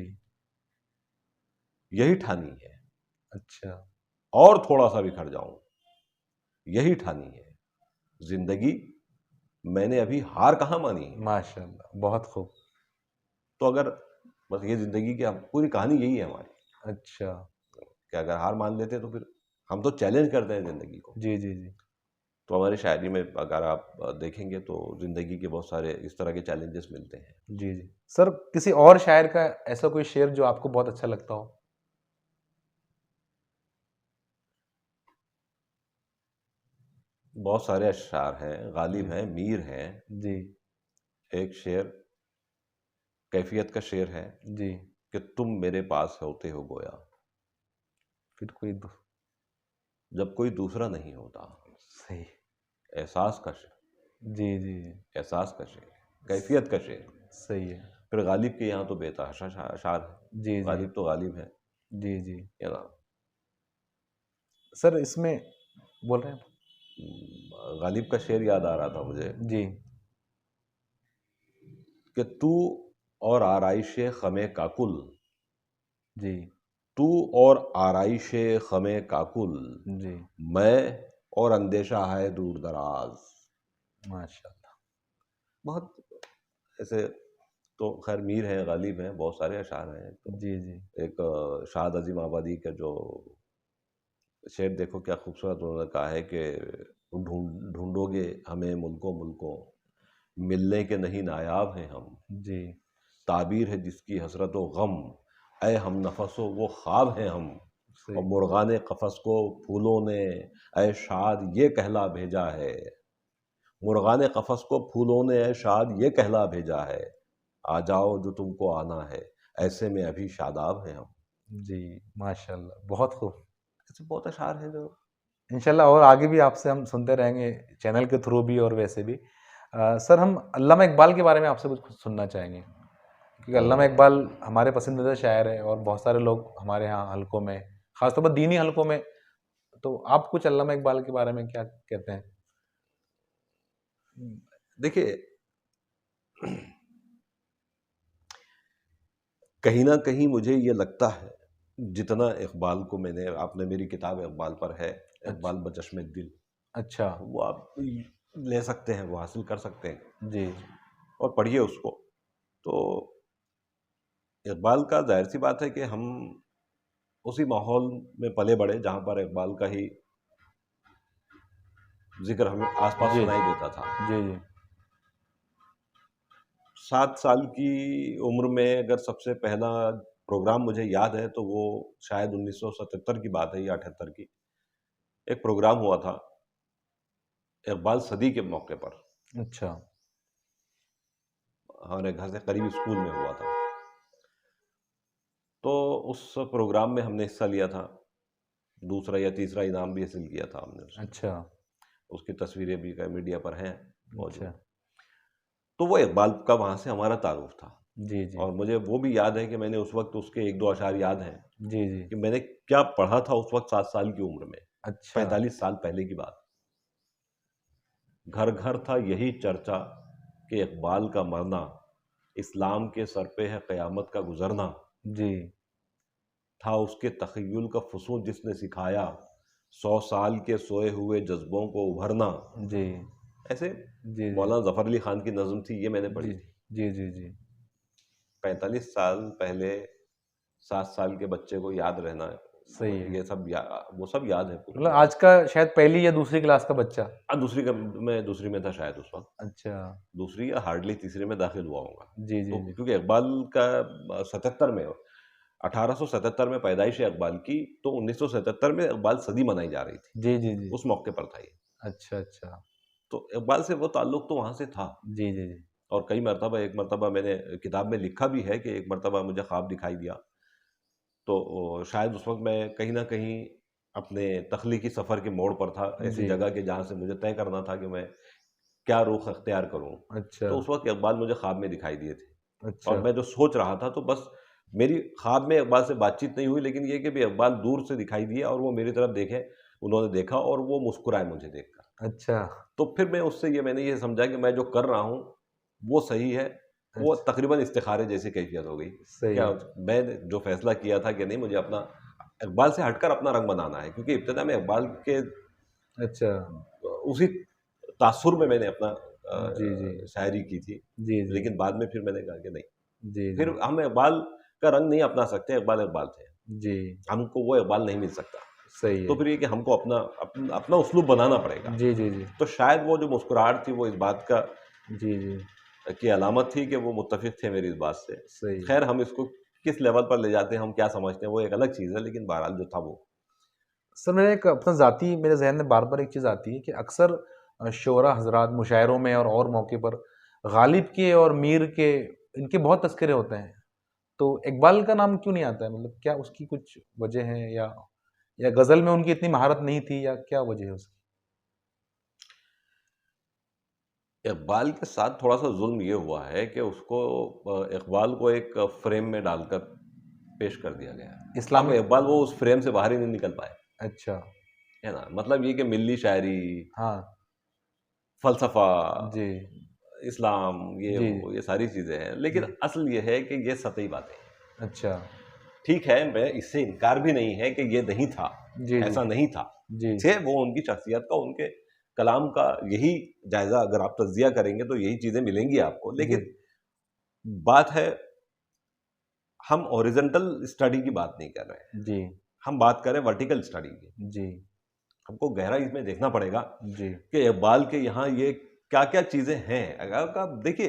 यही ठानी है, अच्छा। और थोड़ा-सा बिखर जाऊँ, यही ठानी है। ज़िंदगी मैंने अभी हार कहाँ मानी है। माशाअल्लाह, बहुत खूब। तो अगर बस ये ज़िंदगी की अब पूरी कहानी यही है हमारी, अच्छा। कि अगर हार मान लेते हैं तो फिर हम तो चैलेंज करते हैं ज़िंदगी को। जी। जी। जी। तो हमारी शायरी में अगर आप देखेंगे तो ज़िंदगी के बहुत सारे इस तरह के चैलेंजेस मिलते हैं। जी। जी। सर, किसी और शायर का ऐसा कोई शेर जो आपको बहुत अच्छा लगता हो? बहुत सारे अशआर हैं, गालिब जी। हैं, मीर हैं। जी। एक शेर कैफियत का शेर है जी। कि तुम मेरे पास होते हो गोया, फिर कोई दू जब कोई दूसरा नहीं होता। सही। एहसास का शेर, जी। जी। जी। एहसास का शेर, कैफियत का शेर। सही है। फिर गालिब के यहाँ तो बेतहाशा अशार जी। है, जी। गालिब तो गालिब है, जी। जी। है ना। सर, इसमें बोल रहे हैं आप? गालिब का शेर याद आ रहा था मुझे जी। कि तू और आराइशे ख़मे काकुल, जी, तू और आराइशे ख़मे काकुल, जी, मैं और अंदेशा है दूर दराज। माशाल्लाह। बहुत ऐसे तो खैर मीर हैं, गालिब हैं, बहुत सारे अशार हैं। तो जी, जी, एक शाद अजीम आबादी का जो शेर देखो क्या खूबसूरत उन्होंने कहा है कि ढूंढोगे हमें मुल्कों मुल्कों, मिलने के नहीं नायाब हैं हम, जी, ताबीर है जिसकी हसरत व गम, ऐ हम नफसो वो ख्वाब हैं हम। और सही, मुर्गाने कफस को फूलों ने ऐ शाद ये कहला भेजा है, मुर्गाने कफस को फूलों ने ऐ शाद ये कहला भेजा है, आ जाओ जो तुमको आना है, ऐसे में अभी शादाब हैं हम। जी, माशाल्लाह, बहुत खूब। ऐसे बहुत अशार हैं जो इंशाल्लाह और आगे भी आपसे हम सुनते रहेंगे, चैनल के थ्रू भी और वैसे भी। सर हम अल्लामा इकबाल के बारे में आपसे कुछ कुछ सुनना चाहेंगे, क्योंकि अल्लामा अ, इकबाल हमारे पसंदीदा शायर हैं और बहुत सारे लोग हमारे यहाँ हलकों में, ख़ासतौर पर दीनी हलकों में, तो आप कुछ अल्लामा इकबाल के बारे में क्या कहते हैं? देखिए कहीं न कहीं मुझे ये लगता है, जितना इक़बाल को मैंने आपने मेरी किताब इक़बाल पर है, अच्छा, इक़बाल बचश्मे दिल, अच्छा, वो आप ले सकते हैं, वो हासिल कर सकते हैं जी, और पढ़िए उसको। तो इक़बाल का ज़ाहिर-सी बात है कि हम उसी माहौल में पले-बड़े जहाँ पर इक़बाल का ही ज़िक्र हमें आस-पास जी, सुनाई देता था। जी, जी, 7 साल की उम्र में अगर सबसे पहला प्रोग्राम मुझे याद है, तो वो शायद 1977 की बात है या 78 की। एक प्रोग्राम हुआ था इक़बाल सदी के मौके पर, अच्छा, हमारे घर से करीब स्कूल में हुआ था। तो उस प्रोग्राम में हमने हिस्सा लिया था, दूसरा या तीसरा इनाम भी हासिल किया था हमने उसमें। अच्छा, उसकी तस्वीरें भी मीडिया पर हैं अच्छा, मौजूद। तो वो इक़बाल का वहाँ से हमारा ताल्लुक़ था जी, जी, और मुझे वो भी याद है कि मैंने उस वक़्त उसके 1-2 अशार याद हैं जी, जी, कि मैंने क्या पढ़ा था उस वक़्त 7 साल की उम्र में, अच्छा, 45 साल पहले की बात। घर-घर था यही चर्चा कि इक़बाल का मरना, इस्लाम के सर पे है क़यामत का गुज़रना। जी, था उसके तख़य्युल का फ़ुसून जिसने सिखाया, 100 साल के सोए हुए जज़्बों को उभरना। जी, ऐसे जी, जी, मौलाना ज़फ़र अली ख़ान की नज़्म थी, ये मैंने पढ़ी जी, थी। जी, जी, जी, 45 साल पहले 7 साल के बच्चे को याद रहना, सही है। ये सब या वो सब याद है पूरा मतलब मुझे। आज का शायद पहली या दूसरी क्लास का बच्चा। दूसरी का मैं दूसरी में था शायद उस वक़्त, अच्छा, दूसरी या हार्डली तीसरे में दाख़िल हुआ होऊँगा। जी, तो जी, जी, क्योंकि इक़बाल का 77 में 1877 में पैदाइश है इक़बाल की, तो 1977 में इक़बाल सदी मनाई जा रही थी। जी, जी, जी, उस मौके पर था ये। अच्छा, अच्छा, तो इक़बाल से वो ताल्लुक़ तो वहाँ से था जी, जी, जी, और कई मर्तबा एक मर्तबा मैंने किताब में लिखा भी है कि एक मर्तबा मुझे ख्वाब दिखाई दिया। तो शायद उस वक़्त मैं कहीं न कहीं अपने तख़्लीक़ी सफ़र के मोड़ पर था, ऐसी जी, जगह के जहाँ से मुझे तय करना था कि मैं क्या रुख़ अख्तियार करूँ। अच्छा, तो उस वक़्त इक़बाल मुझे ख्वाब में दिखाई दिए थे और अच्छा, मैं जो सोच रहा था तो बस मेरी ख्वाब में इक़बाल से बातचीत नहीं हुई, लेकिन ये कि भी इक़बाल दूर से दिखाई दिए और वो मेरी तरफ देखे, उन्होंने देखा और वो मुस्कुराए मुझे देखकर। अच्छा, तो फिर मैं उससे मैंने ये समझा कि मैं जो कर रहा हूँ, वो सही है। वो अच्छा, तकरीबन इस्तिखारे जैसी कैफ़ियत हो गई। सही क्या है, मैंने जो फ़ैसला किया था कि नहीं मुझे अपना इक़बाल से हटकर अपना रंग बनाना है, क्योंकि इब्तिदा में इक़बाल के अच्छा, उसी तासुर में मैंने अपना जी, जी, शायरी की थी। जी, जी, लेकिन बाद में फिर मैंने कहा कि नहीं, जी, फिर जी, हम इक़बाल का रंग नहीं अपना सकते, इक़बाल इक़बाल थे। जी, हमको वो इक़बाल नहीं मिल सकता। सही तो है, फिर ये कि हमको अपना उस्लूब बनाना पड़ेगा। जी, जी, जी, तो शायद वो जो मुस्कुराहट थी वो इस बात का जी, जी, की अलामत थी कि वो मुत्तफ़िक़ थे मेरी इस बात से। सही है। ख़ैर हम इसको किस लेवल पर ले जाते हैं, हम क्या समझते हैं, वो एक अलग चीज़ है, लेकिन बहरहाल जो था वो। सर मैंने एक अपना ज़ाती मेरे ज़हन में बार-बार एक चीज़ आती है कि अक्सर शोरा हज़रात मुशायरों में और मौके पर गालिब के और मीर के इनके बहुत तज़किरे होते हैं। तो इकबाल का नाम क्यों नहीं आता है? मतलब क्या उसकी कुछ वजह है या ग़ज़ल में उनकी इतनी महारत नहीं थी या क्या वजह है उसकी? इक़बाल के साथ थोड़ा-सा ज़ुल्म ये हुआ है कि उसको इक़बाल को एक फ़्रेम में डालकर पेश कर दिया गया। अब इस्लामिक इक़बाल वो उस फ़्रेम से बाहर ही नहीं निकल पाए, अच्छा, है ना? मतलब ये कि मिल्ली शायरी, हाँ, फ़लसफ़ा, जी, इस्लाम, ये जी, वो, ये सारी चीज़ें हैं, लेकिन जी। असल ये है कि ये सतही बातें हैं। अच्छा। ठीक है, मैं इससे इनकार भी नहीं है कि ये नहीं था, जी, जी। ऐसा नहीं था। जी, थे वो उनकी शख्सियत का, उनके कलाम का यही जायज़ा अगर आप तज्ज़िया करेंगे तो यही चीज़ें मिलेंगी आपको। जी, लेकिन बात है, हम हॉरिज़ॉन्टल स्टडी की बात नहीं कर रहे हैं, जी, हम बात कर रहे हैं वर्टिकल स्टडी की। जी, हमको गहराई इसमें देखना पड़ेगा जी, कि इक़बाल के यहाँ ये क्या-क्या चीज़ें हैं। अगर आप देखिए,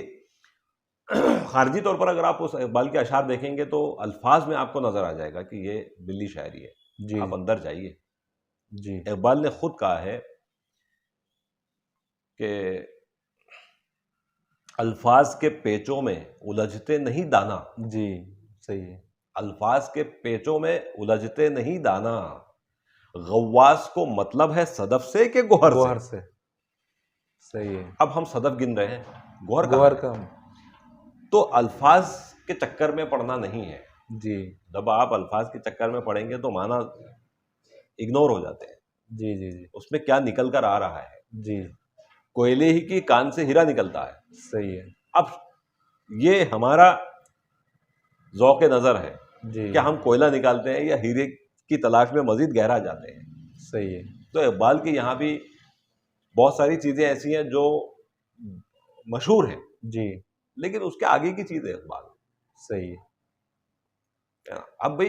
ख़ारिजी तौर पर अगर आप उस इक़बाल के अशआर देखेंगे तो अल्फ़ाज़ में आपको नज़र आ जाएगा कि ये दिल्ली शायरी है। जी, आप अंदर जाइए। जी, इक़बाल ने खुद कहा है कि अल्फ़ाज़ के पेचों में उलझते नहीं दाना, जी, सही है। अल्फ़ाज़ के पेचों में उलझते नहीं दाना, ग़व्वास को मतलब है सदफ़ से कि गोहर से? गोहर से, सही है। अब हम सदफ़ गिन रहे हैं, गोहर कहाँ गोहर है? का तो अल्फ़ाज़ के चक्कर में पड़ना नहीं है। जी, जब आप अल्फ़ाज़ के चक्कर में पड़ेंगे तो माना इग्नोर हो जाते हैं। जी, जी, जी, उसमें क्या निकल कर आ रहा है? जी, कोयले ही की कान से हीरा निकलता है। सही है। अब ये हमारा ज़ौक़ नज़र है जी, कि हम कोयला निकालते हैं या हीरे की तलाश में मज़ीद गहरा जाते हैं। सही है। तो इक़बाल के यहाँ भी बहुत सारी चीज़ें ऐसी हैं जो मशहूर हैं, जी, लेकिन उसके आगे की चीज़ है इक़बाल। सही है। अब भई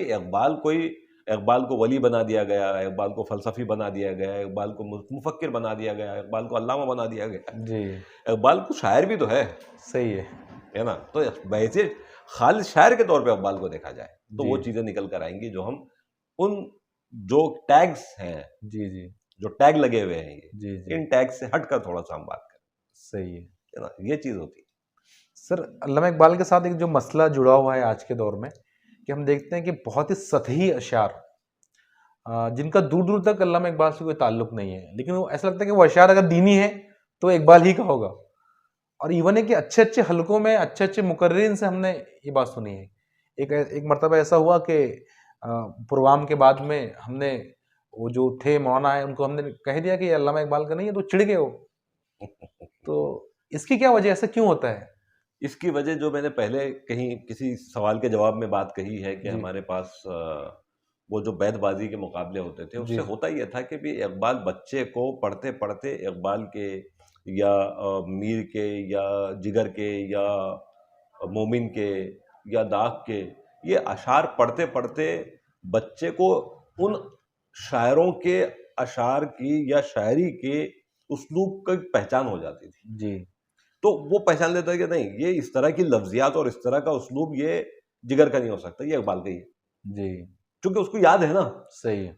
इक़बाल को वली बना दिया गया, इक़बाल को फ़लसफ़ी बना दिया गया, इक़बाल को मुफ़क्किर बना दिया गया, इक़बाल को अल्लामा बना दिया गया। जी, इक़बाल को शायर भी तो सही है। है ना? तो वैसे खालिद शायर के तौर पे इक़बाल को देखा जाए, तो जी, वो चीज़ें निकल कर आएँगी जो हम उन जो टैग्स हैं, जी, जी, जो टैग लगे हुए हैं जी, ये, जी, इन टैग से हटकर थोड़ा-सा हम बात सही है। करें, है ना? ये चीज़ होती है। सर, अल्लामा इकबाल के साथ एक जो मसला जुड़ा हुआ है आज के दौर में, कि हम देखते हैं कि बहुत ही सतही अशआर जिनका दूर-दूर तक अल्लामा इकबाल से कोई ताल्लुक नहीं है, लेकिन वो ऐसा लगता है कि वो अशआर अगर दीनी है, तो इकबाल ही का होगा। और इवन है कि अच्छे-अच्छे हलकों में अच्छे-अच्छे मुकर्रिरीन से हमने ये बात सुनी है। एक मर्तबा ऐसा हुआ कि प्रोग्राम के बाद में हमने वो जो थे मौलाना आए उनको हमने कह दिया कि ये अल्लामा इकबाल का नहीं है, तो चिढ़ गए वो। तो इसकी क्या वजह है? ऐसा क्यों होता है? इसकी वजह जो मैंने पहले कहीं किसी सवाल के जवाब में बात कही है कि जी, हमारे पास वो जो बैतबाजी के मुकाबले होते थे, जी, उससे होता ये था कि भी इक़बाल बच्चे को पढ़ते-पढ़ते इक़बाल के या मीर के या जिगर के या मोमिन के या दाग के, ये अशार पढ़ते-पढ़ते बच्चे को उन शायरों के अशार की या शायरी के उस्लूब की पहचान हो जाती थी। जी, तो वो पहचान लेता है कि नहीं, ये इस तरह की लफ्ज़ियात और इस तरह का उस्लूब ये जिगर का नहीं हो सकता, ये इक़बाल का ही है। जी, क्योंकि उसको याद है ना, सही है।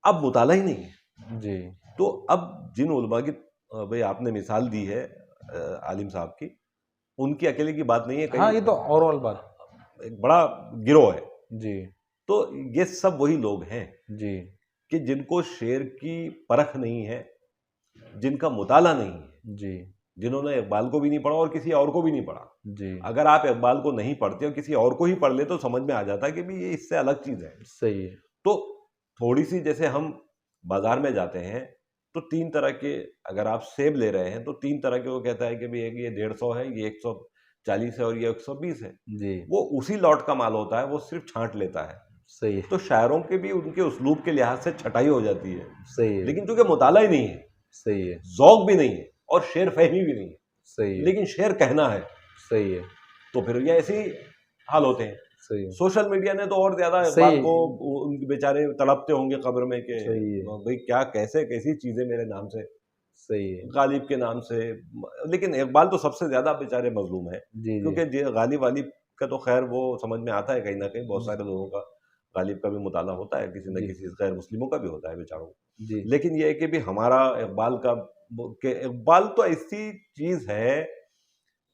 अब मुताला ही नहीं है। जी, तो अब जिन उलमा की भई आपने मिसाल दी है आलिम साहब की, उनकी अकेले की बात नहीं है, कई हाँ, ये तो ओवरऑल बात। एक बड़ा गिरोह है। जी, तो ये सब वही लोग हैं जी, कि जिनको शेर की परख नहीं है, जिनका मुताला नहीं है, जी, जिन्होंने इक़बाल को भी नहीं पढ़ा और किसी और को भी नहीं पढ़ा। जी, अगर आप इक़बाल को नहीं पढ़ते और किसी और को ही पढ़ ले तो समझ में आ जाता है कि भई ये इससे अलग चीज़ है। सही है। तो थोड़ी-सी जैसे हम बाज़ार में जाते हैं, तो 3 तरह के, अगर आप सेब ले रहे हैं, तो 3 तरह के वो कहता है कि भई एक ये 150 है, ये 140 है और ये 120 है। जी, वो उसी लॉट का माल होता है, वो सिर्फ़ छाँट लेता है। सही है, तो शायरों के भी उनके उस्लूब के लिहाज़ से छँटाई हो जाती है। सही है, लेकिन चूँकि मुताला ही नहीं है, सही है, ज़ौक़ भी नहीं है और शेर फ़हमी भी नहीं है, सही है, लेकिन शेर कहना है, सही है, तो फिर ये ऐसे ही हाल होते हैं। सही है, सोशल मीडिया ने तो और ज़्यादा सही इक़बाल को उनके बेचारे तड़पते होंगे कब्र में कि सही है, भई क्या कैसे कैसी चीज़ें मेरे नाम से, सही है। गालिब के नाम से। लेकिन इक़बाल तो सबसे ज़्यादा बेचारे मज़लूम हैं, जी, जी, क्योंकि गालिब-वालिब का तो ख़ैर वो समझ में आता है कहीं न कहीं, बहुत जी, सारे लोगों का गालिब का भी मुताला होता है, किसी न जी, किसी गैर मुस्लिमों का भी होता है बेचारों को। जी, लेकिन ये है कि भी हमारा इक़बाल का इक़बाल तो ऐसी चीज़ है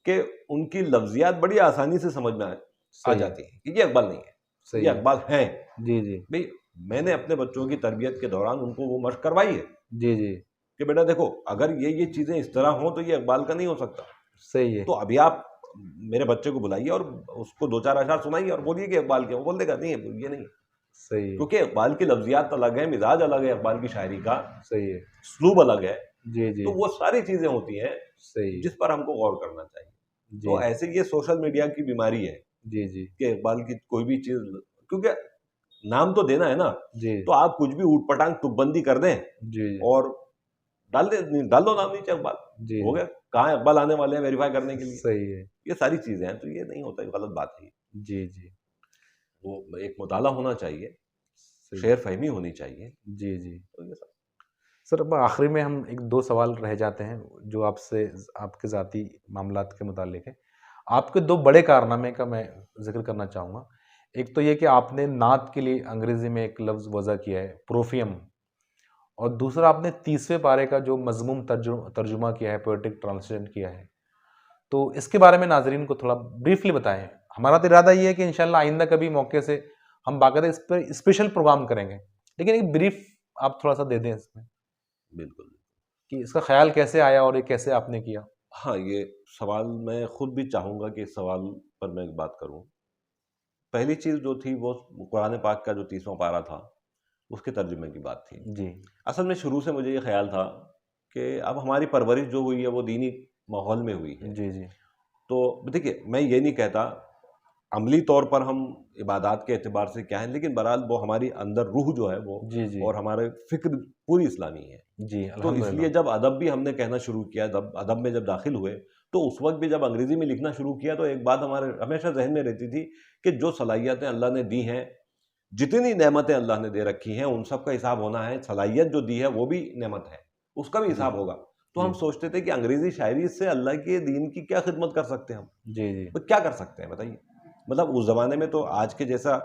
कि उनकी लफ्ज़ियात बड़ी आसानी से समझ में आ सही है, जाती हैं कि ये इक़बाल नहीं है, सही ये है। इक़बाल हैं। जी, जी, भई मैंने अपने बच्चों की तरबियत के दौरान उनको वो मशक़ करवाई है जी, जी, कि बेटा देखो, अगर ये चीज़ें इस तरह हों तो ये इक़बाल का नहीं हो सकता। सही है, तो अभी आप मेरे बच्चे को बुलाइए और उसको 2-4 अशआर सुनाइए और बोलिए कि इक़बाल के, वो बोल देगा नहीं है, ये नहीं है। सही है, क्योंकि इक़बाल की लफ्ज़ियात अलग है, मिज़ाज अलग है इक़बाल की शायरी का, सही है। उसलूब अलग है। जी, जी, तो वो सारी चीज़ें होती हैं सही। जिस पर हमको गौर करना चाहिए। जी, तो ऐसे ये सोशल मीडिया की बीमारी है जी, जी, कि इकबाल की कोई भी चीज़, क्योंकि नाम तो देना है ना, जी, तो आप कुछ भी ऊट-पटांग तुकबंदी कर दें जी, और डाल दो नाम नीचे इकबाल, जी, हो जी, गया। कहाँ है इकबाल आने वाले हैं वेरीफाई करने के लिए? सही है। ये सारी चीज़ें हैं, तो ये नहीं होता, ये गलत बात है ये। जी, जी, वो एक मुताला होना चाहिए, सही। शेर फ़हमी होनी चाहिए, जी, जी। तो ये सब। सर, अब आखिरी में हम 1-2 सवाल रह जाते हैं, जो आपसे आपके ज़ाती मामलात के मुताल्लिक है। आपके 2 बड़े कारनामे का मैं ज़िक्र करना चाहूँगा। एक तो ये कि आपने नात के लिए अंग्रेज़ी में एक लफ़्ज़ वज़ा किया है, प्रोफियम, और दूसरा आपने 30वें पारे का जो मज़मूम तर्जुमा किया है, पोएटिक ट्रांसलेशन किया है। तो इसके बारे में नाज़रीन को थोड़ा ब्रीफ़ली बताएँ। हमारा तो इरादा ये है कि इंशाअल्लाह आइंदा कभी मौके से हम बाकायदा इस पे स्पेशल प्रोग्राम करेंगे। लेकिन एक ब्रीफ़ आप थोड़ा-सा दे दें इसमें, बिल्कुल। कि इसका ख़्याल कैसे आया और ये कैसे आपने किया? हाँ, ये सवाल मैं खुद भी चाहूँगा कि इस सवाल पर मैं एक बात करूँ। पहली चीज़ जो थी वो कुरान पाक का जो 30वां पारा था, उसके तर्जुमे की बात थी। जी। असल में शुरू से मुझे ये ख़्याल था कि अब हमारी परवरिश जो हुई है वो दीनी माहौल में हुई है। जी, जी। तो देखिए, मैं ये नहीं कहता अमली तौर पर हम इबादत के एतबार से क्या है, लेकिन बहरहाल वो हमारी अंदर रूह जो है वो, जी, जी। और हमारे फ़िक्र पूरी इस्लामी है। जी, तो अल्हम्दुलिल्लाह। इसलिए जब अदब भी हमने कहना शुरू किया, अदब अदब में जब दाखिल हुए, तो उस वक़्त भी जब अंग्रेज़ी में लिखना शुरू किया, तो एक बात हमारे हमेशा ज़हन में रहती थी कि जो सलाहियतें अल्लाह ने दी हैं, जितनी नेमतें अल्लाह ने दे रखी हैं, उन सब का हिसाब होना है। सलाहियत जो दी है, वो भी नेमत है, उसका भी जी, हिसाब होगा। तो जी। हम सोचते थे कि अंग्रेज़ी शायरी से अल्लाह के दीन की क्या खिदमत कर सकते हैं हम? जी, जी। तो क्या कर सकते हैं बताइए? मतलब उस ज़माने में तो आज के जैसा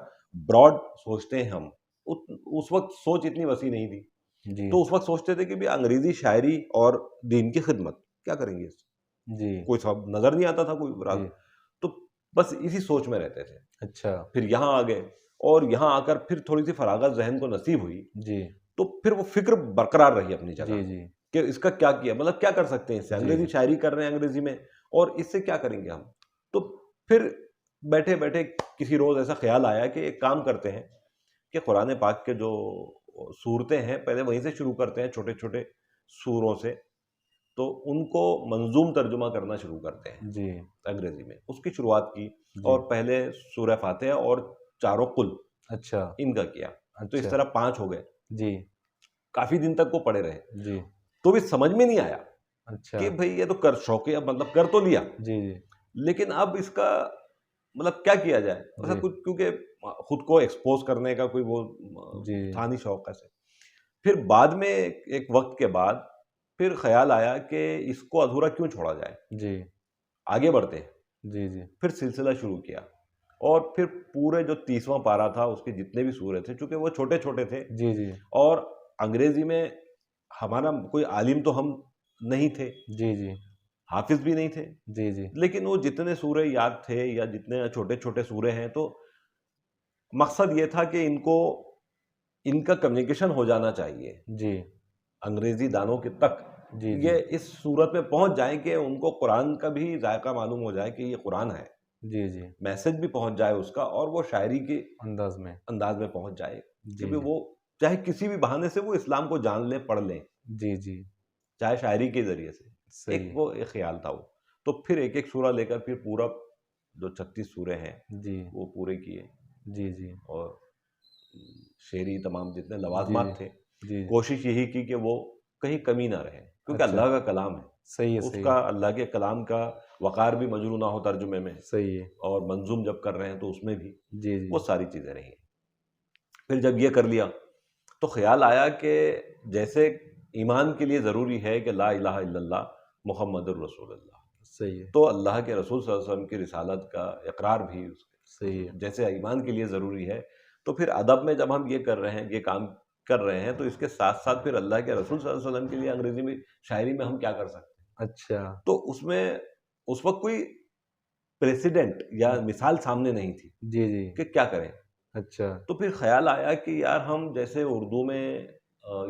ब्रॉड सोचते हैं हम, उत उस वक़्त सोच इतनी वसी नहीं थी। जी, तो उस वक़्त सोचते थे कि भई अंग्रेज़ी शायरी और दीन की खिदमत, क्या करेंगे इससे? जी, कोई सब नज़र नहीं आता था कोई राग। जी। तो बस इसी सोच में रहते थे। अच्छा। फिर यहाँ आ गए, और यहाँ आकर फिर थोड़ी-सी फ़राग़त ज़हन को नसीब हुई, जी, तो फिर वो फ़िक्र बरकरार रही अपनी जगह, जी, जी। कि इसका क्या किया? मतलब क्या कर सकते हैं इससे? जी, अंग्रेज़ी शायरी कर रहे हैं अंग्रेज़ी में, और इससे क्या करेंगे हम? तो फिर बैठे-बैठे किसी रोज़ ऐसा ख़्याल आया कि एक काम करते हैं कि कुरान पाक के जो सूरतें हैं, पहले वहीं से शुरू करते हैं, छोटे-छोटे सूरों से, तो उनको मंज़ूम तर्जुमा करना शुरू करते हैं जी, अंग्रेज़ी में। उसकी शुरुआत की, जी। और पहले सूरह फ़ातिहा और चारों कुल, अच्छा, इनका किया। तो इस अच्छा। तरह 5 हो गए। जी, काफ़ी दिन तक वो पढ़े रहे। जी। तो भी समझ में नहीं आया अच्छा। कि भई ये तो कर शौकिया, मतलब कर तो लिया, जी, जी, लेकिन अब इसका मतलब क्या किया जाए? ऐसा जी, कुछ, क्योंकि खुद को एक्सपोज़ करने का कोई वो जी, था नहीं शौक ऐसे। फिर बाद में एक वक़्त के बाद फिर ख़्याल आया कि इसको अधूरा क्यों छोड़ा जाए? जी, आगे बढ़ते हैं। जी, जी, फिर सिलसिला शुरू किया, और फिर पूरे जो 30वां पारा था, उसके जितने भी सूरे थे, चूँकि वो छोटे-छोटे थे, जी, जी, और अंग्रेज़ी में हमारा कोई आलिम तो हम नहीं थे, जी, जी, हाफ़िज़ भी नहीं थे, जी, जी, लेकिन वो जितने सूरे याद थे या जितने छोटे-छोटे सूरे हैं, तो मकसद ये था कि इनको इनका कम्युनिकेशन हो जाना चाहिए, जी, अंग्रेज़ी दानों के तक। जी, जी, ये इस सूरत में पहुँच जाएँ कि उनको कुरान का भी ज़ायक़ा मालूम हो जाए कि ये कुरान है। जी, जी, मैसेज भी पहुँच जाए उसका, और वो शायरी के अंदाज़ में। अंदाज़ में पहुँच जाए, कि जी, भई जी, वो चाहे किसी भी बहाने से वो इस्लाम को जान लें, पढ़ लें, जी, जी, चाहे शायरी के ज़रिए से। सही है। एक ख़्याल था वो। तो फिर एक-एक सूरा लेकर फिर पूरा जो 36 सूरे हैं, जी, वो पूरे किए, जी, जी, और शेरी तमाम जितने जी, जी, लवाज़मात थे, जी, कोशिश यही की कि वो कहीं कमी ना रहे, क्योंकि अच्छा, अल्लाह का कलाम है। सही है, सही उसका, है, अल्लाह के कलाम का वक़ार भी मजरू ना हो तर्जुमे में, सही है। और मंज़ूम जब कर रहे हैं तो उसमें भी, जी, वो जी, सारी चीज़ें रही। फिर जब ये कर लिया, तो ख़्याल आया कि जैसे ईमान के लिए ज़रूरी है कि ला इलाहा इल्लल्लाह मुहम्मदुर रसूलुल्लाह, सही है, तो अल्लाह के रसूल सल्लल्लाहु अलैहि वसल्लम की रिसालत का इक़रार भी सही है। जैसे ईमान के लिए ज़रूरी है, तो फिर अदब में जब हम ये कर रहे हैं, ये काम कर रहे हैं, तो इसके साथ-साथ फिर अल्लाह के रसूल सल्लल्लाहु अलैहि वसल्लम के लिए अंग्रेज़ी में शायरी में हम क्या कर सकते हैं? अच्छा। तो उसमें उस वक़्त कोई प्रेसिडेंट या मिसाल सामने नहीं थी जी, जी, कि क्या करें? अच्छा। तो फिर ख़्याल आया कि यार हम जैसे उर्दू में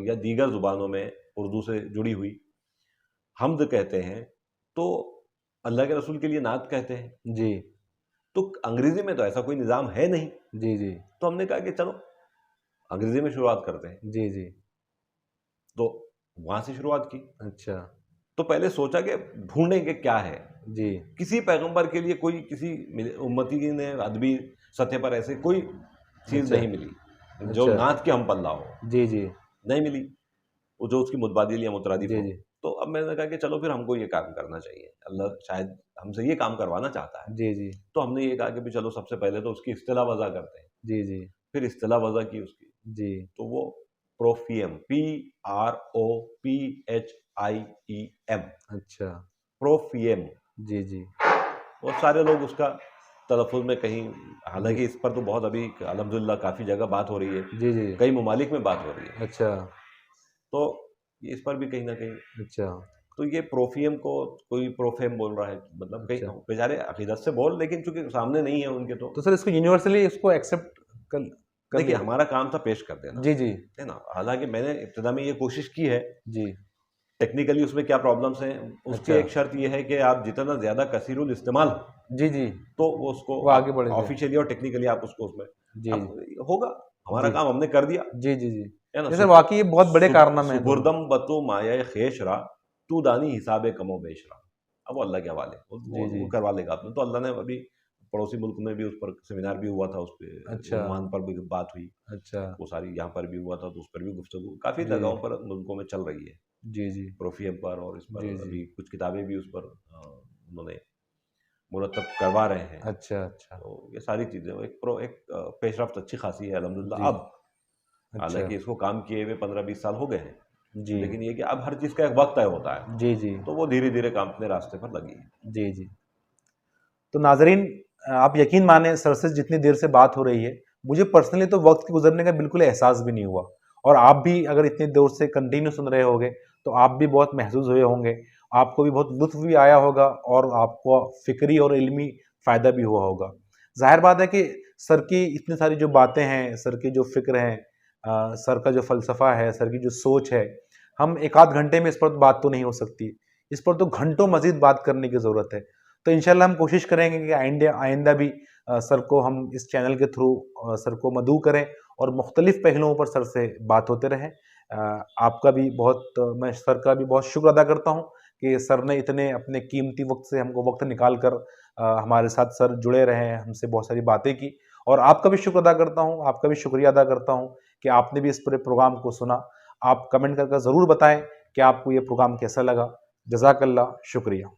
या दीगर ज़ुबानों में उर्दू से जुड़ी हुई हम्द कहते हैं, तो अल्लाह के रसूल के लिए नात कहते हैं। जी, तो अंग्रेज़ी में तो ऐसा कोई निज़ाम है नहीं, जी, जी, तो हमने कहा कि चलो अंग्रेज़ी में शुरुआत करते हैं। जी, जी, तो वहाँ से शुरुआत की। अच्छा। तो पहले सोचा कि ढूंढेंगे क्या है। जी किसी पैगंबर के लिए कोई किसी उम्मती ने अदबी सतह पर ऐसे कोई चीज़ अच्छा नहीं मिली जो अच्छा नात के हम पल्ला हो, जी जी नहीं मिली, वो जो उसकी मुतबादिल या मुतरादिफ जी हो। जी तो अब मैंने कहा कि चलो फिर हमको ये काम करना चाहिए, अल्लाह शायद हमसे ये काम करवाना चाहता है। जी जी तो हमने ये कहा कि भी चलो सबसे पहले तो उसकी इस्तिला वज़ा करते हैं। जी जी फिर इस्तिला वज़ा की उसकी, जी तो वो प्रोफियम, PROPHIEM, अच्छा प्रोफियम। जी जी बहुत सारे लोग उसका तलफ़ुज़ में कहीं, जी हालाँकि इस पर तो बहुत अभी अल्हम्दुलिल्लाह काफ़ी जगह बात हो रही है, जी जी कई ममालिक में बात हो रही है। अच्छा तो इस पर भी कहीं न कहीं, अच्छा तो ये प्रोफियम को कोई प्रोफेम बोल रहा है, मतलब कई अच्छा बेचारे अक़ीदत से बोल, लेकिन चूँकि सामने नहीं है उनके, तो तो सर इसको यूनिवर्सली इसको एक्सेप्ट कर देखिए लिया हमारा काम था पेश कर देना, जी जी है ना? हालाँकि मैंने इब्तिदा में ये कोशिश की है, जी टेक्निकली उसमें क्या प्रॉब्लम्स हैं, उसकी अच्छा एक शर्त ये है कि आप जितना ज़्यादा कसीरुल इस्तेमाल हो, जी जी तो वो उसको वो आगे आप बढ़ गया ऑफ़िशियली और टेक्निकली आप उसको उसमें जी अब होगा, हमारा जी काम हमने कर दिया, जी जी जी है ना? जी सर वाकई ये बहुत बड़े कारनामे हैं दोनों सुपुर्दम बतु माया ख़ेशरा, तू दानी हिसाबे कमो बेशरा। अब वो अल्लाह के हवाले, जी जी वो करवा लेगा आपने। तो अल्लाह ने अभी पड़ोसी मुल्क में भी उस पर सेमिनार भी हुआ था, उस पे अच्छा उन्वान पर भी बात हुई, अच्छा वो सारी यहाँ पर भी हुआ था, तो उस पर भी गुफ्तगू काफ़ी जी जगहों पर मुल्कों में चल रही है, जी जी प्रोफियम पर, और इस पर जी जी अभी कुछ किताबें भी उस पर उन्होंने मुरतब करवा रहे हैं। अच्छा अच्छा तो ये सारी चीज़ें एक पेशरफ्त अच्छी खासी है अल्हम्दुलिल्लाह जी अब। अच्छा हालाँकि इसको काम किए हुए 15-20 साल हो गए हैं, जी लेकिन ये कि अब हर चीज़ का एक वक़्त तय होता है, जी जी तो वो धीरे-धीरे काम अपने रास्ते पर लगी है। जी जी तो नाज़रीन आप यकीन माने सर से जितनी देर से बात हो रही है मुझे पर्सनली तो वक्त के गुजरने का बिल्कुल एहसास भी नहीं हुआ और आप भी अगर इतनी देर से कंटिन्यू सुन रहे होंगे तो आप भी बहुत महसूस हुए होंगे आपको भी बहुत लुत्फ भी आया होगा और आपको फ़िक्री और इल्मी फ़ायदा भी हुआ होगा जाहिर बात है कि सर की इतनी सारी जो बातें हैं सर की जो फ़िक्र है सर का जो फ़लसफ़ा है सर की जो सोच है हम एक आध घंटे में इस पर बात तो नहीं हो सकती इस पर तो घंटों मज़ीद बात करने की ज़रूरत है तो इंशाल्लाह हम कोशिश करेंगे कि आइंदा भी सर को हम इस चैनल के थ्रू सर को मदऊ करें और मुख्तलिफ़ पहलुओं पर सर से बात होते रहें आपका भी मैं सर का भी बहुत शुक्र अदा करता हूँ कि सर ने इतने अपने कीमती वक्त से हमको वक्त निकाल कर हमारे साथ सर जुड़े रहे हैं हमसे बहुत सारी बातें की और आपका भी शुक्र अदा करता हूँ आपका भी शुक्रिया अदा करता हूँ कि आपने भी इस पूरे प्रोग्राम को सुना आप कमेंट करके ज़रूर बताएं कि आपको ये प्रोग्राम कैसा लगा जज़ाकल्लाह शुक्रिया